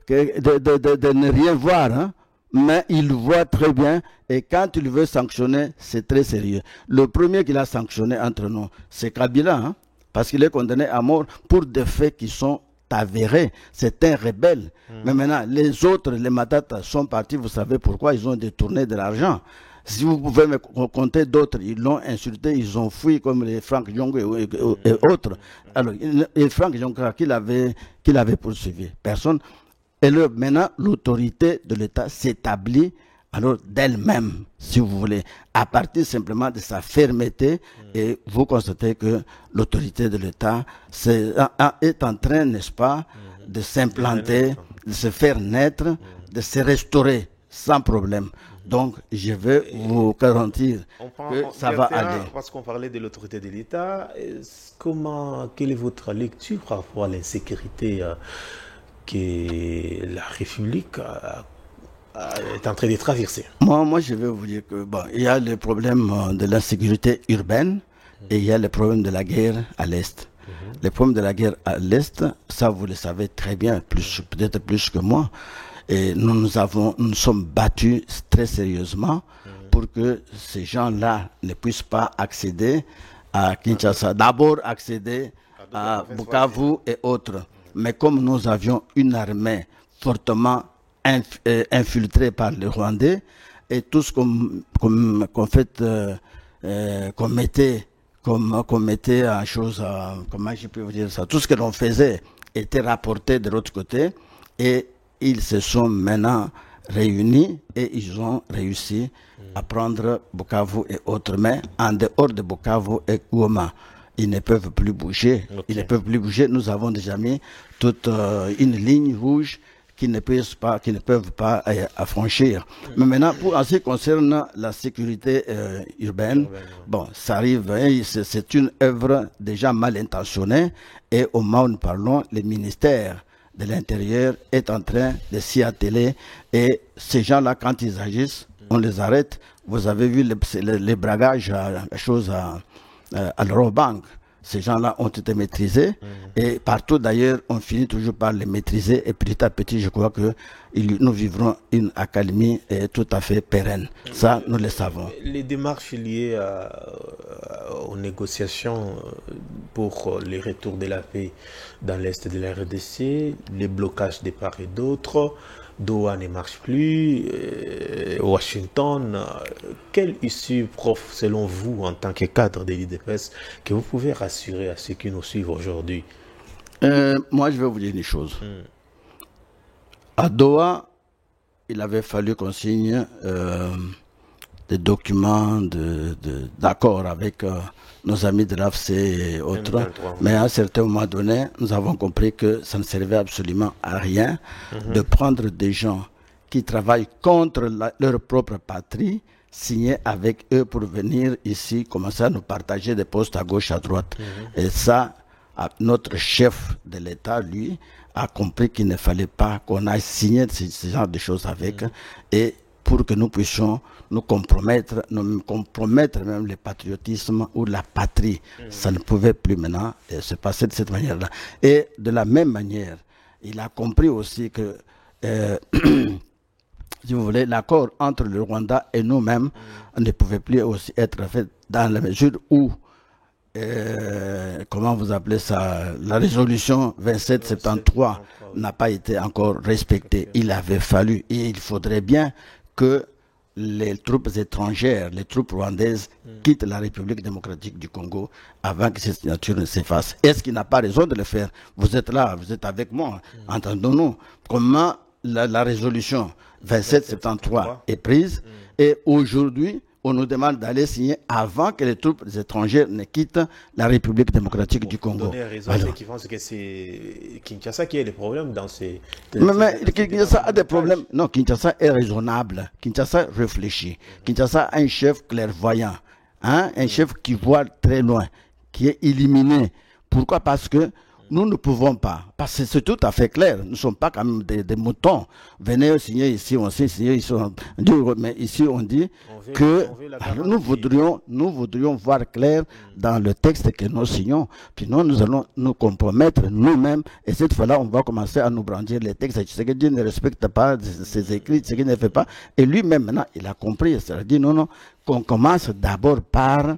de ne rien voir, hein? Mais il voit très bien. Et quand il veut sanctionner, c'est très sérieux. Le premier qu'il a sanctionné entre nous, c'est Kabila, hein? Parce qu'il est condamné à mort pour des faits qui sont avérés. C'est un rebelle. Mais maintenant, les autres, les Matata, sont partis. Vous savez pourquoi? Ils ont détourné de l'argent. Si vous pouvez me compter d'autres, ils l'ont insulté, ils ont fui comme les Frank Jong et autres. Alors, et Frank Jong qui l'avait poursuivi. Personne. Et maintenant, l'autorité de l'État s'établit alors d'elle-même, si vous voulez, à partir simplement de sa fermeté, et vous constatez que l'autorité de l'État est en train, n'est-ce pas, de s'implanter, de se faire naître, de se restaurer sans problème. Donc, je vais vous garantir que ça va aller. Parce qu'on parlait de l'autorité de l'État, quelle est votre lecture par rapport à l'insécurité que la République est en train de traverser? Moi, je vais vous dire que il y a le problème de l'insécurité urbaine et il y a le problème de la guerre à l'Est. Le problème de la guerre à l'Est, ça vous le savez très bien, peut-être plus que moi. Et nous sommes battus très sérieusement pour que ces gens-là ne puissent pas accéder à Kinshasa. D'abord accéder à Bukavu et autres. Mais comme nous avions une armée fortement infiltrée par les Rwandais, et tout ce qu'on mettait en chose, comment je peux vous dire ça, tout ce que l'on faisait était rapporté de l'autre côté, et ils se sont maintenant réunis et ils ont réussi à prendre Bukavu et autres. Mais en dehors de Bukavu et Goma, ils ne peuvent plus bouger. Okay. Ils ne peuvent plus bouger. Nous avons déjà mis toute une ligne rouge qu'ils ne peuvent pas affranchir. Mais maintenant, en ce qui concerne la sécurité urbaine, ça arrive, c'est une œuvre déjà mal intentionnée, et au moment où nous parlons, les ministères de l'Intérieur est en train de s'y atteler, et ces gens-là, quand ils agissent, on les arrête. Vous avez vu les bragages à l'Eurobank. Ces gens-là ont été maîtrisés, et partout d'ailleurs, on finit toujours par les maîtriser, et petit à petit, je crois que nous vivrons une accalmie tout à fait pérenne. Ça, nous le savons. Les démarches liées aux négociations pour les retours de la paix dans l'Est de la RDC, les blocages de part et d'autre, Doha ne marche plus, Washington, quelle issue, prof, selon vous, en tant que cadre de l'IDPS, que vous pouvez rassurer à ceux qui nous suivent aujourd'hui? Moi, je vais vous dire une chose. À Doha, il avait fallu qu'on signe des documents d'accord avec nos amis de l'AFC et autres. Mais à un certain moment donné, nous avons compris que ça ne servait absolument à rien de prendre des gens qui travaillent contre leur propre patrie, signer avec eux pour venir ici, commencer à nous partager des postes à gauche, à droite. Et ça, notre chef de l'État, lui, a compris qu'il ne fallait pas qu'on aille signer ce genre de choses avec, et pour que nous puissions nous compromettre même le patriotisme ou la patrie. Ça ne pouvait plus maintenant se passer de cette manière-là. Et de la même manière, il a compris aussi que, si vous voulez, l'accord entre le Rwanda et nous-mêmes ne pouvait plus aussi être fait dans la mesure où, comment vous appelez ça, la résolution 2773 n'a pas été encore respectée. Il avait fallu, et il faudrait bien que les troupes étrangères, les troupes rwandaises quittent la République démocratique du Congo avant que cette signature ne s'efface. Est-ce qu'il n'a pas raison de le faire? Vous êtes là, vous êtes avec moi. Entendons-nous comment la résolution 2773 est prise, et aujourd'hui, on nous demande d'aller signer avant que les troupes étrangères ne quittent la République démocratique du Congo. Vous donnez raison à ceux qui pensent que c'est Kinshasa qui a des problèmes dans ces... Mais Kinshasa a des problèmes. Non, Kinshasa est raisonnable. Kinshasa réfléchit. Kinshasa a un chef clairvoyant. Un chef qui voit très loin, qui est illuminé. Pourquoi? Parce que nous ne pouvons pas, parce que c'est tout à fait clair, nous ne sommes pas quand même des moutons. Venez signer ici, on signe, signer ici, mais ici on dit que nous voudrions voir clair dans le texte que nous signons, puis nous allons nous compromettre nous-mêmes, et cette fois-là on va commencer à nous brandir les textes, ce que Dieu ne respecte pas, ses écrits, ce qu'il ne fait pas, et lui-même maintenant il a compris, c'est-à-dire non, qu'on commence d'abord par,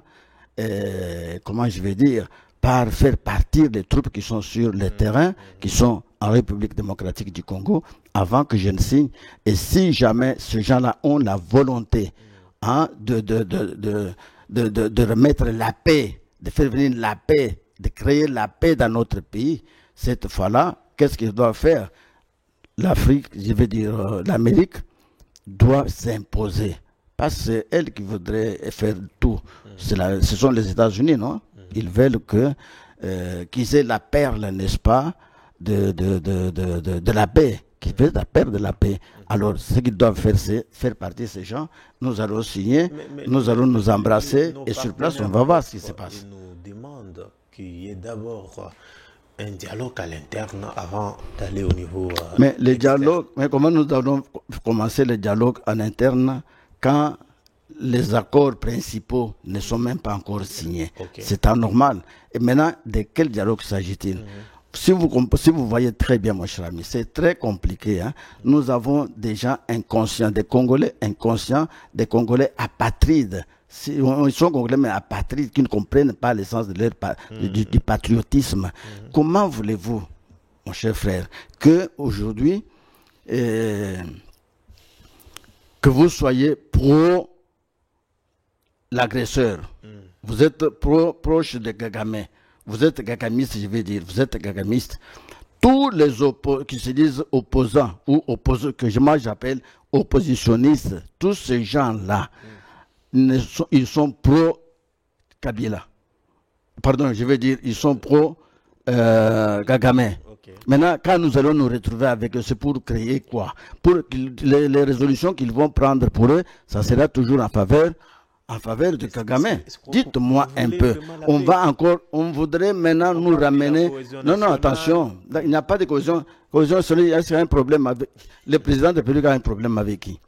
comment je vais dire, par faire partir des troupes qui sont sur le terrain, qui sont en République démocratique du Congo, avant que je ne signe. Et si jamais ces gens-là ont la volonté de remettre la paix, de faire venir la paix, de créer la paix dans notre pays, cette fois-là, qu'est-ce qu'ils doivent faire? L'Afrique, je veux dire l'Amérique, doit s'imposer. Parce que c'est elle qui voudrait faire tout. Ce sont les États-Unis, non? Ils veulent qu'ils aient la perle, n'est-ce pas, de la paix, qui fait la perle de la paix. Alors, ce qu'ils doivent faire, c'est faire partie de ces gens. Nous allons signer, nous allons nous embrasser, et sur place, on va voir ce qui se passe. Ils nous demandent qu'il y ait d'abord un dialogue à l'interne avant d'aller au niveau. Mais le dialogue, mais comment nous allons commencer le dialogue en interne quand les accords principaux ne sont même pas encore signés? C'est anormal. Et maintenant, de quel dialogue s'agit-il? Si vous voyez très bien, mon cher ami, c'est très compliqué. Hein? Nous avons des gens inconscients, des Congolais inconscients, des Congolais apatrides. Ils sont Congolais mais apatrides, qui ne comprennent pas l'essence de du patriotisme. Comment voulez-vous, mon cher frère, qu'aujourd'hui, que vous soyez pro l'agresseur, vous êtes proche de Kagame, vous êtes gagamiste, je vais dire, vous êtes gagamiste. Tous les qui se disent opposants, ou que moi j'appelle oppositionnistes, tous ces gens-là, ils sont pro-Kabila. Pardon, je veux dire, ils sont pro-Kagame. Maintenant, quand nous allons nous retrouver avec eux, c'est pour créer quoi? Pour les résolutions qu'ils vont prendre pour eux, ça sera toujours en faveur de Kagame. Dites-moi un peu. On voudrait maintenant nous ramener. Non, attention. Il n'y a pas de cohésion. Cohésion, c'est un problème avec. Le président de la République a un problème avec qui?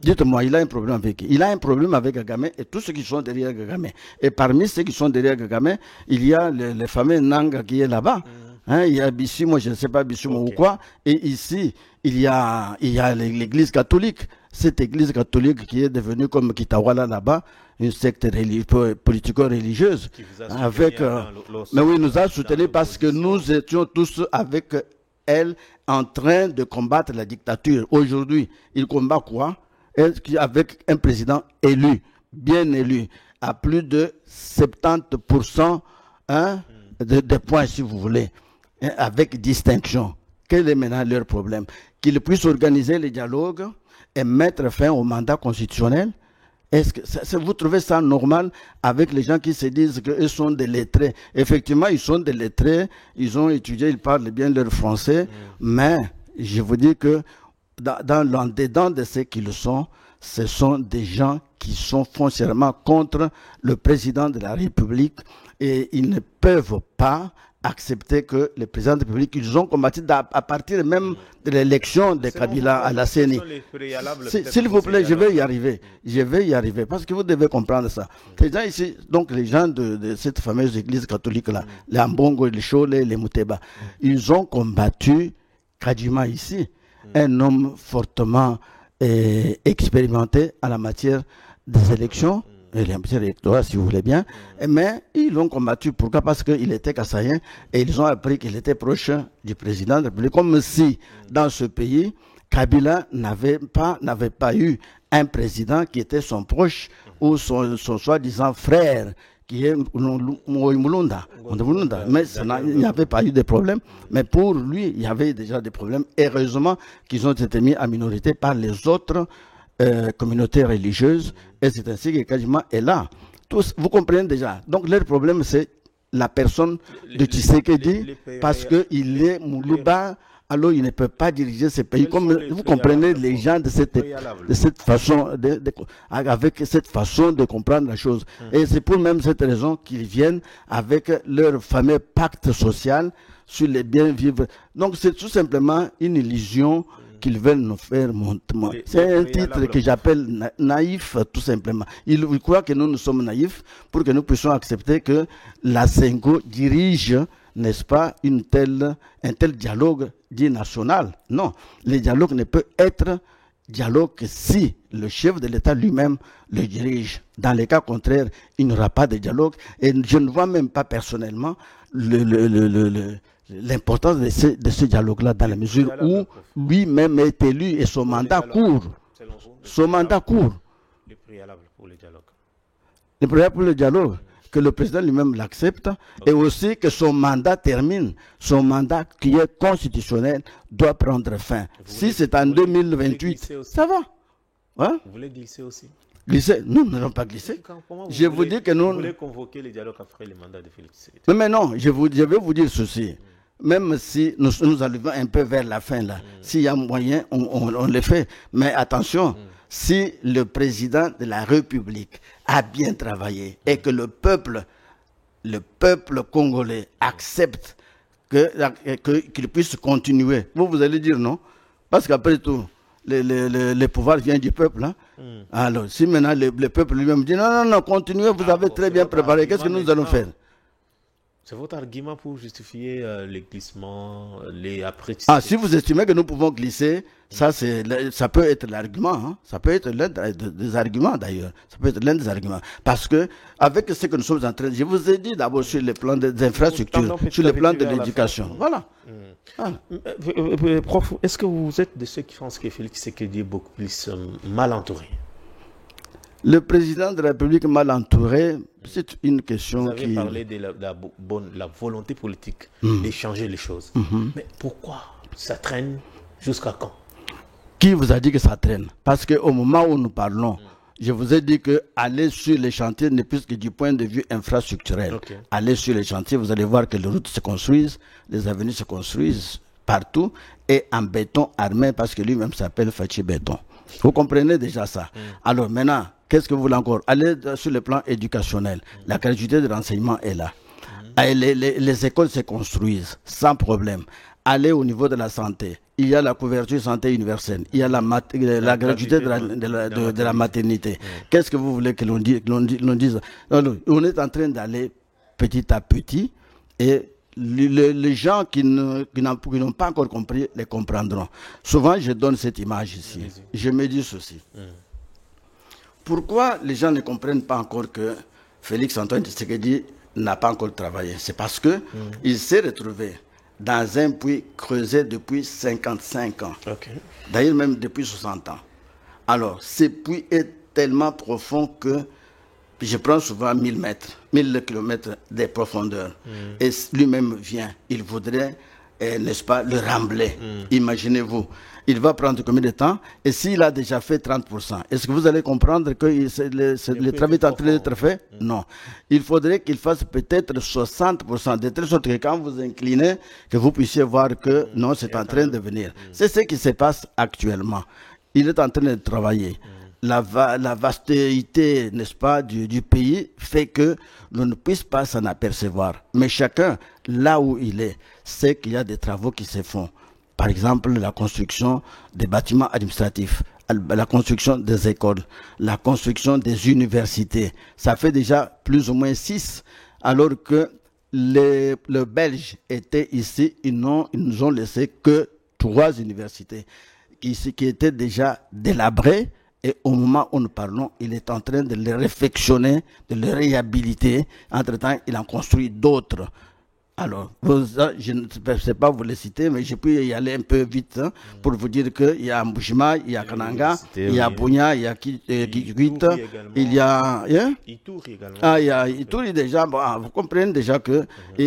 Dites-moi, il a un problème avec qui? Il a un problème avec Kagame et tous ceux qui sont derrière Kagame. Et parmi ceux qui sont derrière Kagame, il y a le fameux Nanga qui est là-bas. Hein, il y a Bissimo, je ne sais pas Bissimo ou quoi. Et ici, il y a l'église catholique. Cette église catholique qui est devenue comme Kitawala là-bas, une secte politico-religieuse. Mais oui, nous a soutenus parce que nous étions tous avec elle en train de combattre la dictature. Aujourd'hui, il combat quoi? Avec un président élu, bien élu, à plus de 70% de points, si vous voulez, avec distinction. Quel est maintenant leur problème? Qu'ils puissent organiser les dialogues et mettre fin au mandat constitutionnel? Est-ce que vous trouvez ça normal avec les gens qui se disent qu'ils sont des lettrés? Effectivement, ils sont des lettrés, ils ont étudié, ils parlent bien leur français, mais je vous dis que dans l'en-dedans de ce qu'ils sont, ce sont des gens qui sont foncièrement contre le président de la République et ils ne peuvent pas accepter que le président de la République, ils ont combattu à partir même de l'élection de Kabila à la CENI. S'il vous plaît, je vais y arriver. Je vais y arriver parce que vous devez comprendre ça. Les gens ici, donc les gens de cette fameuse église catholique-là, les Ambongo, les Chole, les Muteba, ils ont combattu Kadjima ici, un homme fortement expérimenté en la matière des élections, électorales si vous voulez bien, mais ils l'ont combattu. Pourquoi? Parce qu'il était kassaïen et ils ont appris qu'il était proche du président de la République, comme si dans ce pays, Kabila n'avait pas eu un président qui était son proche ou son soi-disant frère, qui est Mulunda. Mais il n'y avait pas eu de problème. Mais pour lui, il y avait déjà des problèmes. Heureusement qu'ils ont été mis en minorité par les autres communautés religieuses. Et c'est ainsi que Kadjima est là. Tous, vous comprenez déjà. Donc leur problème, c'est la personne de Tshisekedi, parce qu'il est Moulouba. Alors il ne peut pas diriger ce pays. Comme vous comprenez les gens de cette façon, avec cette façon de comprendre la chose. Et c'est pour même cette raison qu'ils viennent avec leur fameux pacte social sur les biens vivre. Donc c'est tout simplement une illusion qu'ils veulent nous faire monter. C'est un titre que j'appelle naïf, tout simplement. Ils croient que nous sommes naïfs pour que nous puissions accepter que la Sengo dirige, n'est-ce pas, un tel dialogue dit national. Non, le dialogue ne peut être dialogue que si le chef de l'État lui-même le dirige. Dans les cas contraires, il n'y aura pas de dialogue. Et je ne vois même pas personnellement l'importance de ce dialogue-là, dans la mesure où lui-même est élu et son mandat court. Son mandat court. Le préalable pour le dialogue. Le préalable pour le dialogue, que le président lui-même l'accepte, et aussi que son mandat termine. Son mandat qui est constitutionnel doit prendre fin. Si c'est en 2028, ça va. Hein? Vous voulez glisser aussi? Glisser? Nous n'allons pas glisser. Je vous dis que nous... Vous voulez convoquer les dialogues après le mandat de Félix Tshisekedi? Mais non, je vais vous dire ceci. Même si nous arrivons un peu vers la fin, là, s'il y a moyen, on le fait. Mais attention, si le président de la République a bien travaillé et que le peuple congolais accepte qu'il puisse continuer, vous allez dire non. Parce qu'après tout, le pouvoir vient du peuple. Hein. Alors, si maintenant le peuple lui-même dit non, continuez, vous avez très bien préparé, qu'est-ce que nous allons faire? C'est votre argument pour justifier les glissements, les après. Si vous estimez que nous pouvons glisser, ça peut être l'argument. Hein. Ça peut être l'un des arguments d'ailleurs. Ça peut être l'un des arguments. Parce que, avec ce que nous sommes en train de... Je vous ai dit d'abord sur le plan des infrastructures, sur le plan de l'éducation. Voilà. Prof, est-ce que vous êtes de ceux qui pensent que Félix Tshisekedi est beaucoup plus mal entouré? Le président de la République mal entouré, c'est une question qui... Vous avez parlé de la volonté politique d'échanger les choses. Mais pourquoi ça traîne jusqu'à quand? Qui vous a dit que ça traîne? Parce qu'au moment où nous parlons, je vous ai dit que aller sur les chantiers n'est plus que du point de vue infrastructurel. Aller sur les chantiers, vous allez voir que les routes se construisent, les avenues se construisent partout et en béton armé parce que lui-même s'appelle Fachi Béton. Vous comprenez déjà ça. Alors maintenant, qu'est-ce que vous voulez encore? Aller sur le plan éducationnel. La qualité de l'enseignement est là. Les écoles se construisent sans problème. Aller au niveau de la santé. Il y a la couverture santé universelle. Il y a la gratuité de la maternité. Qu'est-ce que vous voulez que l'on dise? On est en train d'aller petit à petit et les gens qui n'ont pas encore compris les comprendront. Souvent, je donne cette image ici. Je me dis ceci. Pourquoi les gens ne comprennent pas encore que Félix Antoine Tshisekedi n'a pas encore travaillé? C'est parce que il s'est retrouvé dans un puits creusé depuis 55 ans. D'ailleurs, même depuis 60 ans. Alors, ce puits est tellement profond que je prends souvent 1000 mètres, 1000 kilomètres de profondeur. Et lui-même vient. Il voudrait, n'est-ce pas, le rembler. Imaginez-vous. Il va prendre combien de temps? Et s'il a déjà fait 30%, est-ce que vous allez comprendre que le travail est en train d'être fait? Non. Il faudrait qu'il fasse peut-être 60%, de telle sorte que quand vous inclinez, que vous puissiez voir que non, c'est en train de venir. C'est ce qui se passe actuellement. Il est en train de travailler. La vastéité, n'est-ce pas, du pays fait que l'on ne puisse pas s'en apercevoir. Mais chacun, là où il est, sait qu'il y a des travaux qui se font. Par exemple, la construction des bâtiments administratifs, la construction des écoles, la construction des universités. Ça fait déjà plus ou moins 6, alors que les Belges étaient ici, ils nous ont laissé que 3 universités qui étaient déjà délabrées. Et au moment où nous parlons, il est en train de les réfectionner, de les réhabiliter. Entre-temps, il en construit d'autres. Alors, je ne sais pas vous les citer, mais je peux y aller un peu vite pour vous dire qu'il y a Mbushima, il y a Kananga, il y a Bunya, il y a Kikwit, il y a... Ituri également. Il y a Ituri déjà. Bon, vous comprenez déjà que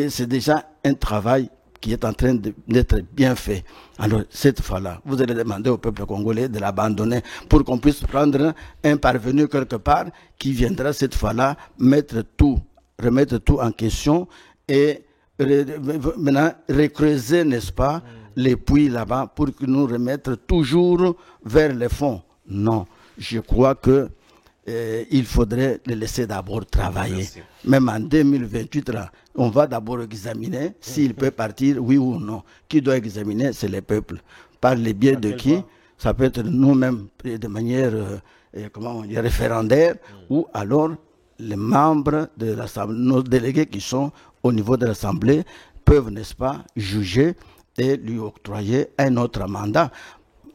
c'est déjà un travail qui est en train d'être bien fait. Alors, cette fois-là, vous allez demander au peuple congolais de l'abandonner pour qu'on puisse prendre un parvenu quelque part qui viendra cette fois-là remettre tout en question et maintenant recreuser, n'est-ce pas, les puits là-bas pour que nous remettre toujours vers le fond. Non, je crois que il faudrait les laisser d'abord travailler. Merci. Même en 2028, là, on va d'abord examiner s'il peut partir, oui ou non. Qui doit examiner? C'est le peuple. Par le biais de qui? Ça peut être nous-mêmes de manière référendaire ou alors les membres de l'Assemblée, nos délégués qui sont au niveau de l'Assemblée peuvent, n'est-ce pas, juger et lui octroyer un autre mandat.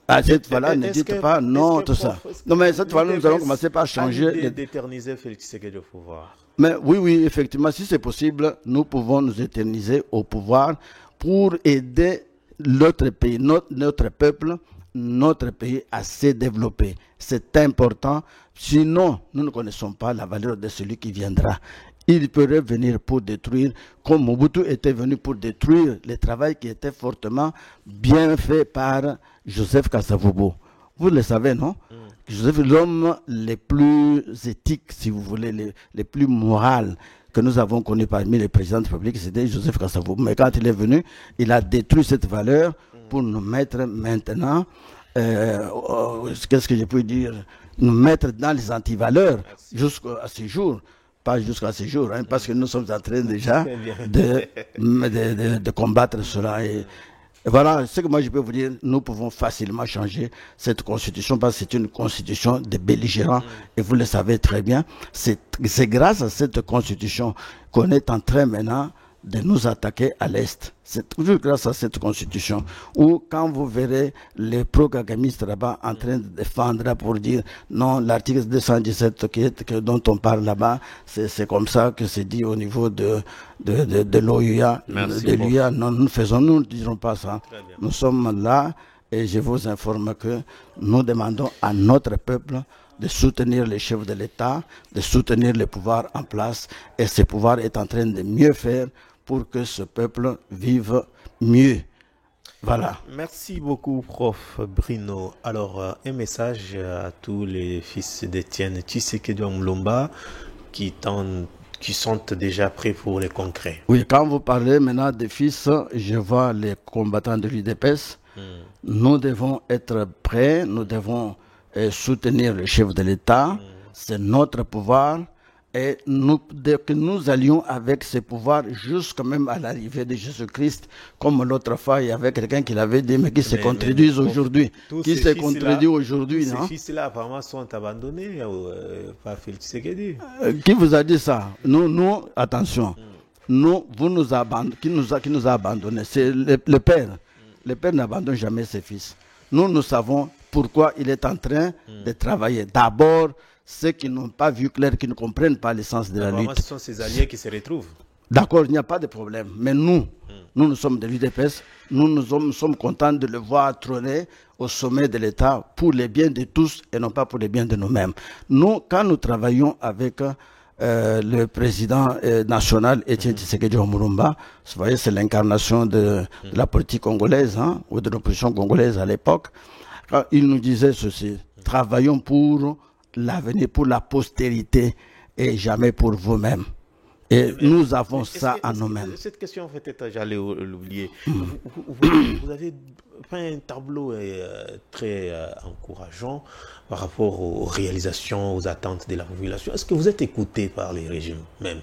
À cette fois-là, ne dites pas non, tout ça. Non, mais cette fois-là, nous allons commencer par changer. D'éterniser Félix Tshisekedi au pouvoir. Mais oui, effectivement, si c'est possible, nous pouvons nous éterniser au pouvoir pour aider l'autre pays, notre peuple, notre pays à se développer. C'est important. Sinon, nous ne connaissons pas la valeur de celui qui viendra. Il pourrait venir pour détruire, comme Mobutu était venu pour détruire le travail qui était fortement bien fait par Joseph Kasavubu. Vous le savez, non? Joseph, l'homme les plus éthiques, si vous voulez, les plus morales que nous avons connu parmi les présidents de la République, c'était Joseph Kasavubu. Mais quand il est venu, il a détruit cette valeur pour nous mettre maintenant, qu'est-ce que je peux dire, nous mettre dans les antivaleurs jusqu'à ce jour. Pas jusqu'à ce jour, hein, parce que nous sommes en train déjà de combattre cela. Et voilà, ce que moi je peux vous dire, nous pouvons facilement changer cette constitution parce que c'est une constitution de belligérants et vous le savez très bien. C'est grâce à cette constitution qu'on est en train maintenant de nous attaquer à l'Est. C'est toujours grâce à cette constitution où quand vous verrez les pro-kagamistes là-bas en train de défendre pour dire non, l'article 217 dont on parle là-bas, c'est comme ça que c'est dit au niveau de l'OUA, de l'UA. Non, nous ne dirons pas ça. Nous sommes là et je vous informe que nous demandons à notre peuple de soutenir les chefs de l'État, de soutenir les pouvoirs en place et ce pouvoir est en train de mieux faire pour que ce peuple vive mieux. Voilà. Merci beaucoup, Prof Bruno. Alors, un message à tous les fils d'Étienne Tshisekedi Mulumba qui sont déjà prêts pour les concrets. Oui, quand vous parlez maintenant des fils, je vois les combattants de l'UDPS. Nous devons être prêts, nous devons soutenir le chef de l'État. C'est notre pouvoir. Et dès que nous allions avec ce pouvoir jusqu'à même à l'arrivée de Jésus-Christ, comme l'autre fois, il y avait quelqu'un qui l'avait dit, mais qui se contredisent aujourd'hui. Qui se contredit aujourd'hui, non? Ces fils-là, apparemment, sont abandonnés par Félix Tshisekedi. Qui vous a dit ça? Nous, attention. Vous nous abandonnez. Qui nous a abandonnés? C'est le Père. Le Père n'abandonne jamais ses fils. Nous savons pourquoi il est en train de travailler. D'abord, ceux qui n'ont pas vu clair, qui ne comprennent pas l'essence de la lutte. Ce sont ces alliés qui se retrouvent. D'accord, il n'y a pas de problème. Mais nous sommes de l'UDPS. Nous sommes contents de le voir trôner au sommet de l'État pour le bien de tous et non pas pour le bien de nous-mêmes. Quand nous travaillons avec le président national Etienne Tshisekedi Mulumba, vous voyez, c'est l'incarnation de la politique congolaise, ou de l'opposition congolaise à l'époque. Il nous disait ceci: travaillons pour l'avenir, pour la postérité et jamais pour vous-même. Et nous avons ça en nous-mêmes. Cette question, peut-être, j'allais l'oublier. Vous avez fait un tableau très encourageant par rapport aux réalisations, aux attentes de la population. Est-ce que vous êtes écouté par les régimes même?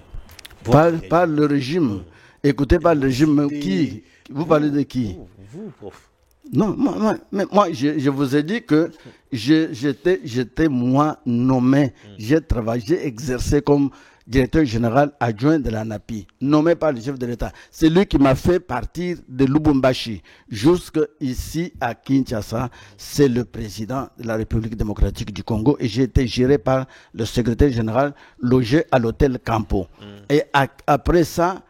Par le régime. Écouté par le régime qui? Vous parlez de qui? Vous, prof. Non, moi, je vous ai dit que j'étais moi nommé. J'ai travaillé, j'ai exercé comme directeur général adjoint de l'ANAPI, nommé par le chef de l'État. C'est lui qui m'a fait partir de Lubumbashi jusqu'ici à Kinshasa. C'est le président de la République démocratique du Congo et j'ai été géré par le secrétaire général logé à l'hôtel Campo. Et après ça,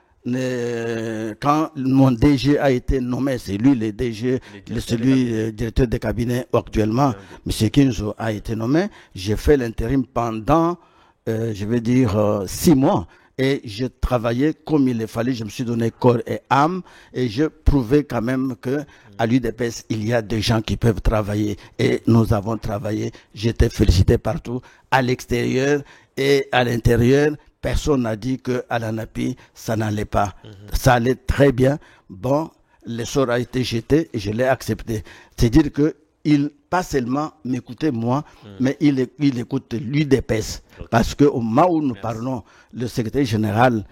quand mon DG a été nommé, c'est lui le DG, celui directeur de cabinet actuellement, M. Kinzo a été nommé, j'ai fait l'intérim pendant, je vais dire, 6 mois. Et j'ai travaillé comme il le fallait, je me suis donné corps et âme, et je prouvais quand même qu'à l'UDPS, il y a des gens qui peuvent travailler. Et nous avons travaillé, j'étais félicité partout, à l'extérieur et à l'intérieur. Personne n'a dit qu'à l'ANAPI, ça n'allait pas. Ça allait très bien. Bon, le sort a été jeté et je l'ai accepté. C'est-à-dire qu'il, pas seulement m'écoutait moi, mais il écoute l'UDPS. Parce qu'au moment où nous parlons, le secrétaire général,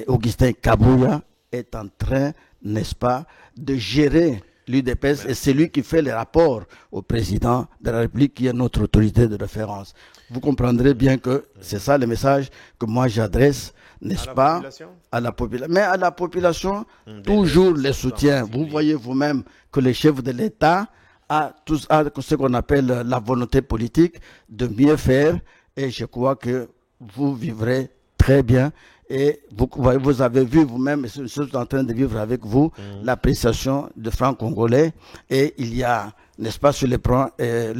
Augustin Kabouya, est en train, n'est-ce pas, de gérer l'UDPS et c'est lui qui fait les rapports au président de la République qui est notre autorité de référence. Vous comprendrez bien que c'est ça le message que moi j'adresse, n'est-ce pas, à la population. Mais à la population, toujours les soutiens. Vous voyez vous-même que le chef de l'État a ce qu'on appelle la volonté politique de mieux faire et je crois que vous vivrez très bien. Et vous avez vu vous-même, je suis en train de vivre avec vous, l'appréciation de francs congolais. Et il y a, n'est-ce pas, sur le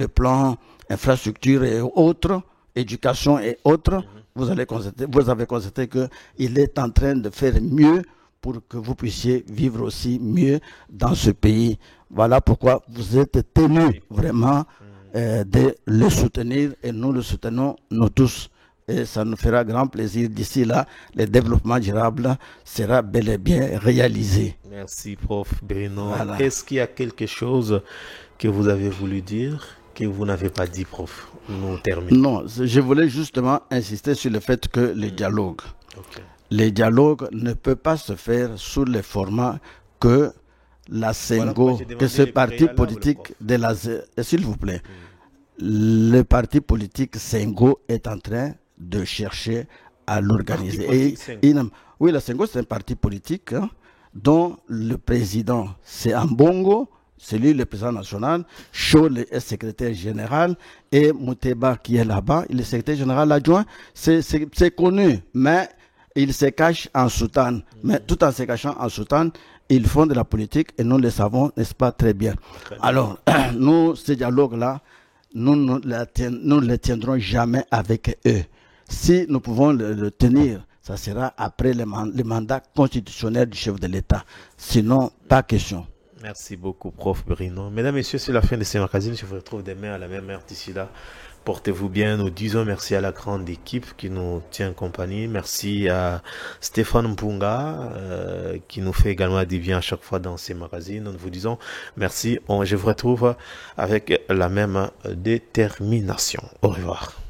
plan infrastructure et autres, éducation et autres, vous avez constaté qu'il est en train de faire mieux pour que vous puissiez vivre aussi mieux dans ce pays. Voilà pourquoi vous êtes tenus vraiment de le soutenir et nous le soutenons, nous tous. Et ça nous fera grand plaisir. D'ici là, le développement durable sera bel et bien réalisé. Merci, Prof. Bruno. Voilà. Est-ce qu'il y a quelque chose que vous avez voulu dire que vous n'avez pas dit, Prof? Nous terminons. Non, je voulais justement insister sur le fait que le dialogue ne peut pas se faire sous le format que la Sengo, que ce parti politique de la... S'il vous plaît, le parti politique Sengo est en train de chercher à l'organiser. Oui, la Sengo, c'est un parti politique dont le président, c'est Ambongo, c'est lui le président national, Chole est secrétaire général, et Mouteba qui est là-bas, il est secrétaire général adjoint, c'est connu, mais il se cache en soutane. Mais tout en se cachant en soutane, ils font de la politique et nous le savons, n'est-ce pas, très bien. Alors, nous, ce dialogue-là, nous ne le tiendrons jamais avec eux. Si nous pouvons le tenir, ça sera après le mandat constitutionnel du chef de l'État. Sinon, pas question. Merci beaucoup, Prof. Bruno. Mesdames, Messieurs, c'est la fin de ce magazine. Je vous retrouve demain à la même heure. D'ici là, portez-vous bien. Nous disons merci à la grande équipe qui nous tient compagnie. Merci à Stéphane Mpunga qui nous fait également du bien à chaque fois dans ces magazines. Nous vous disons merci. Je vous retrouve avec la même détermination. Au revoir.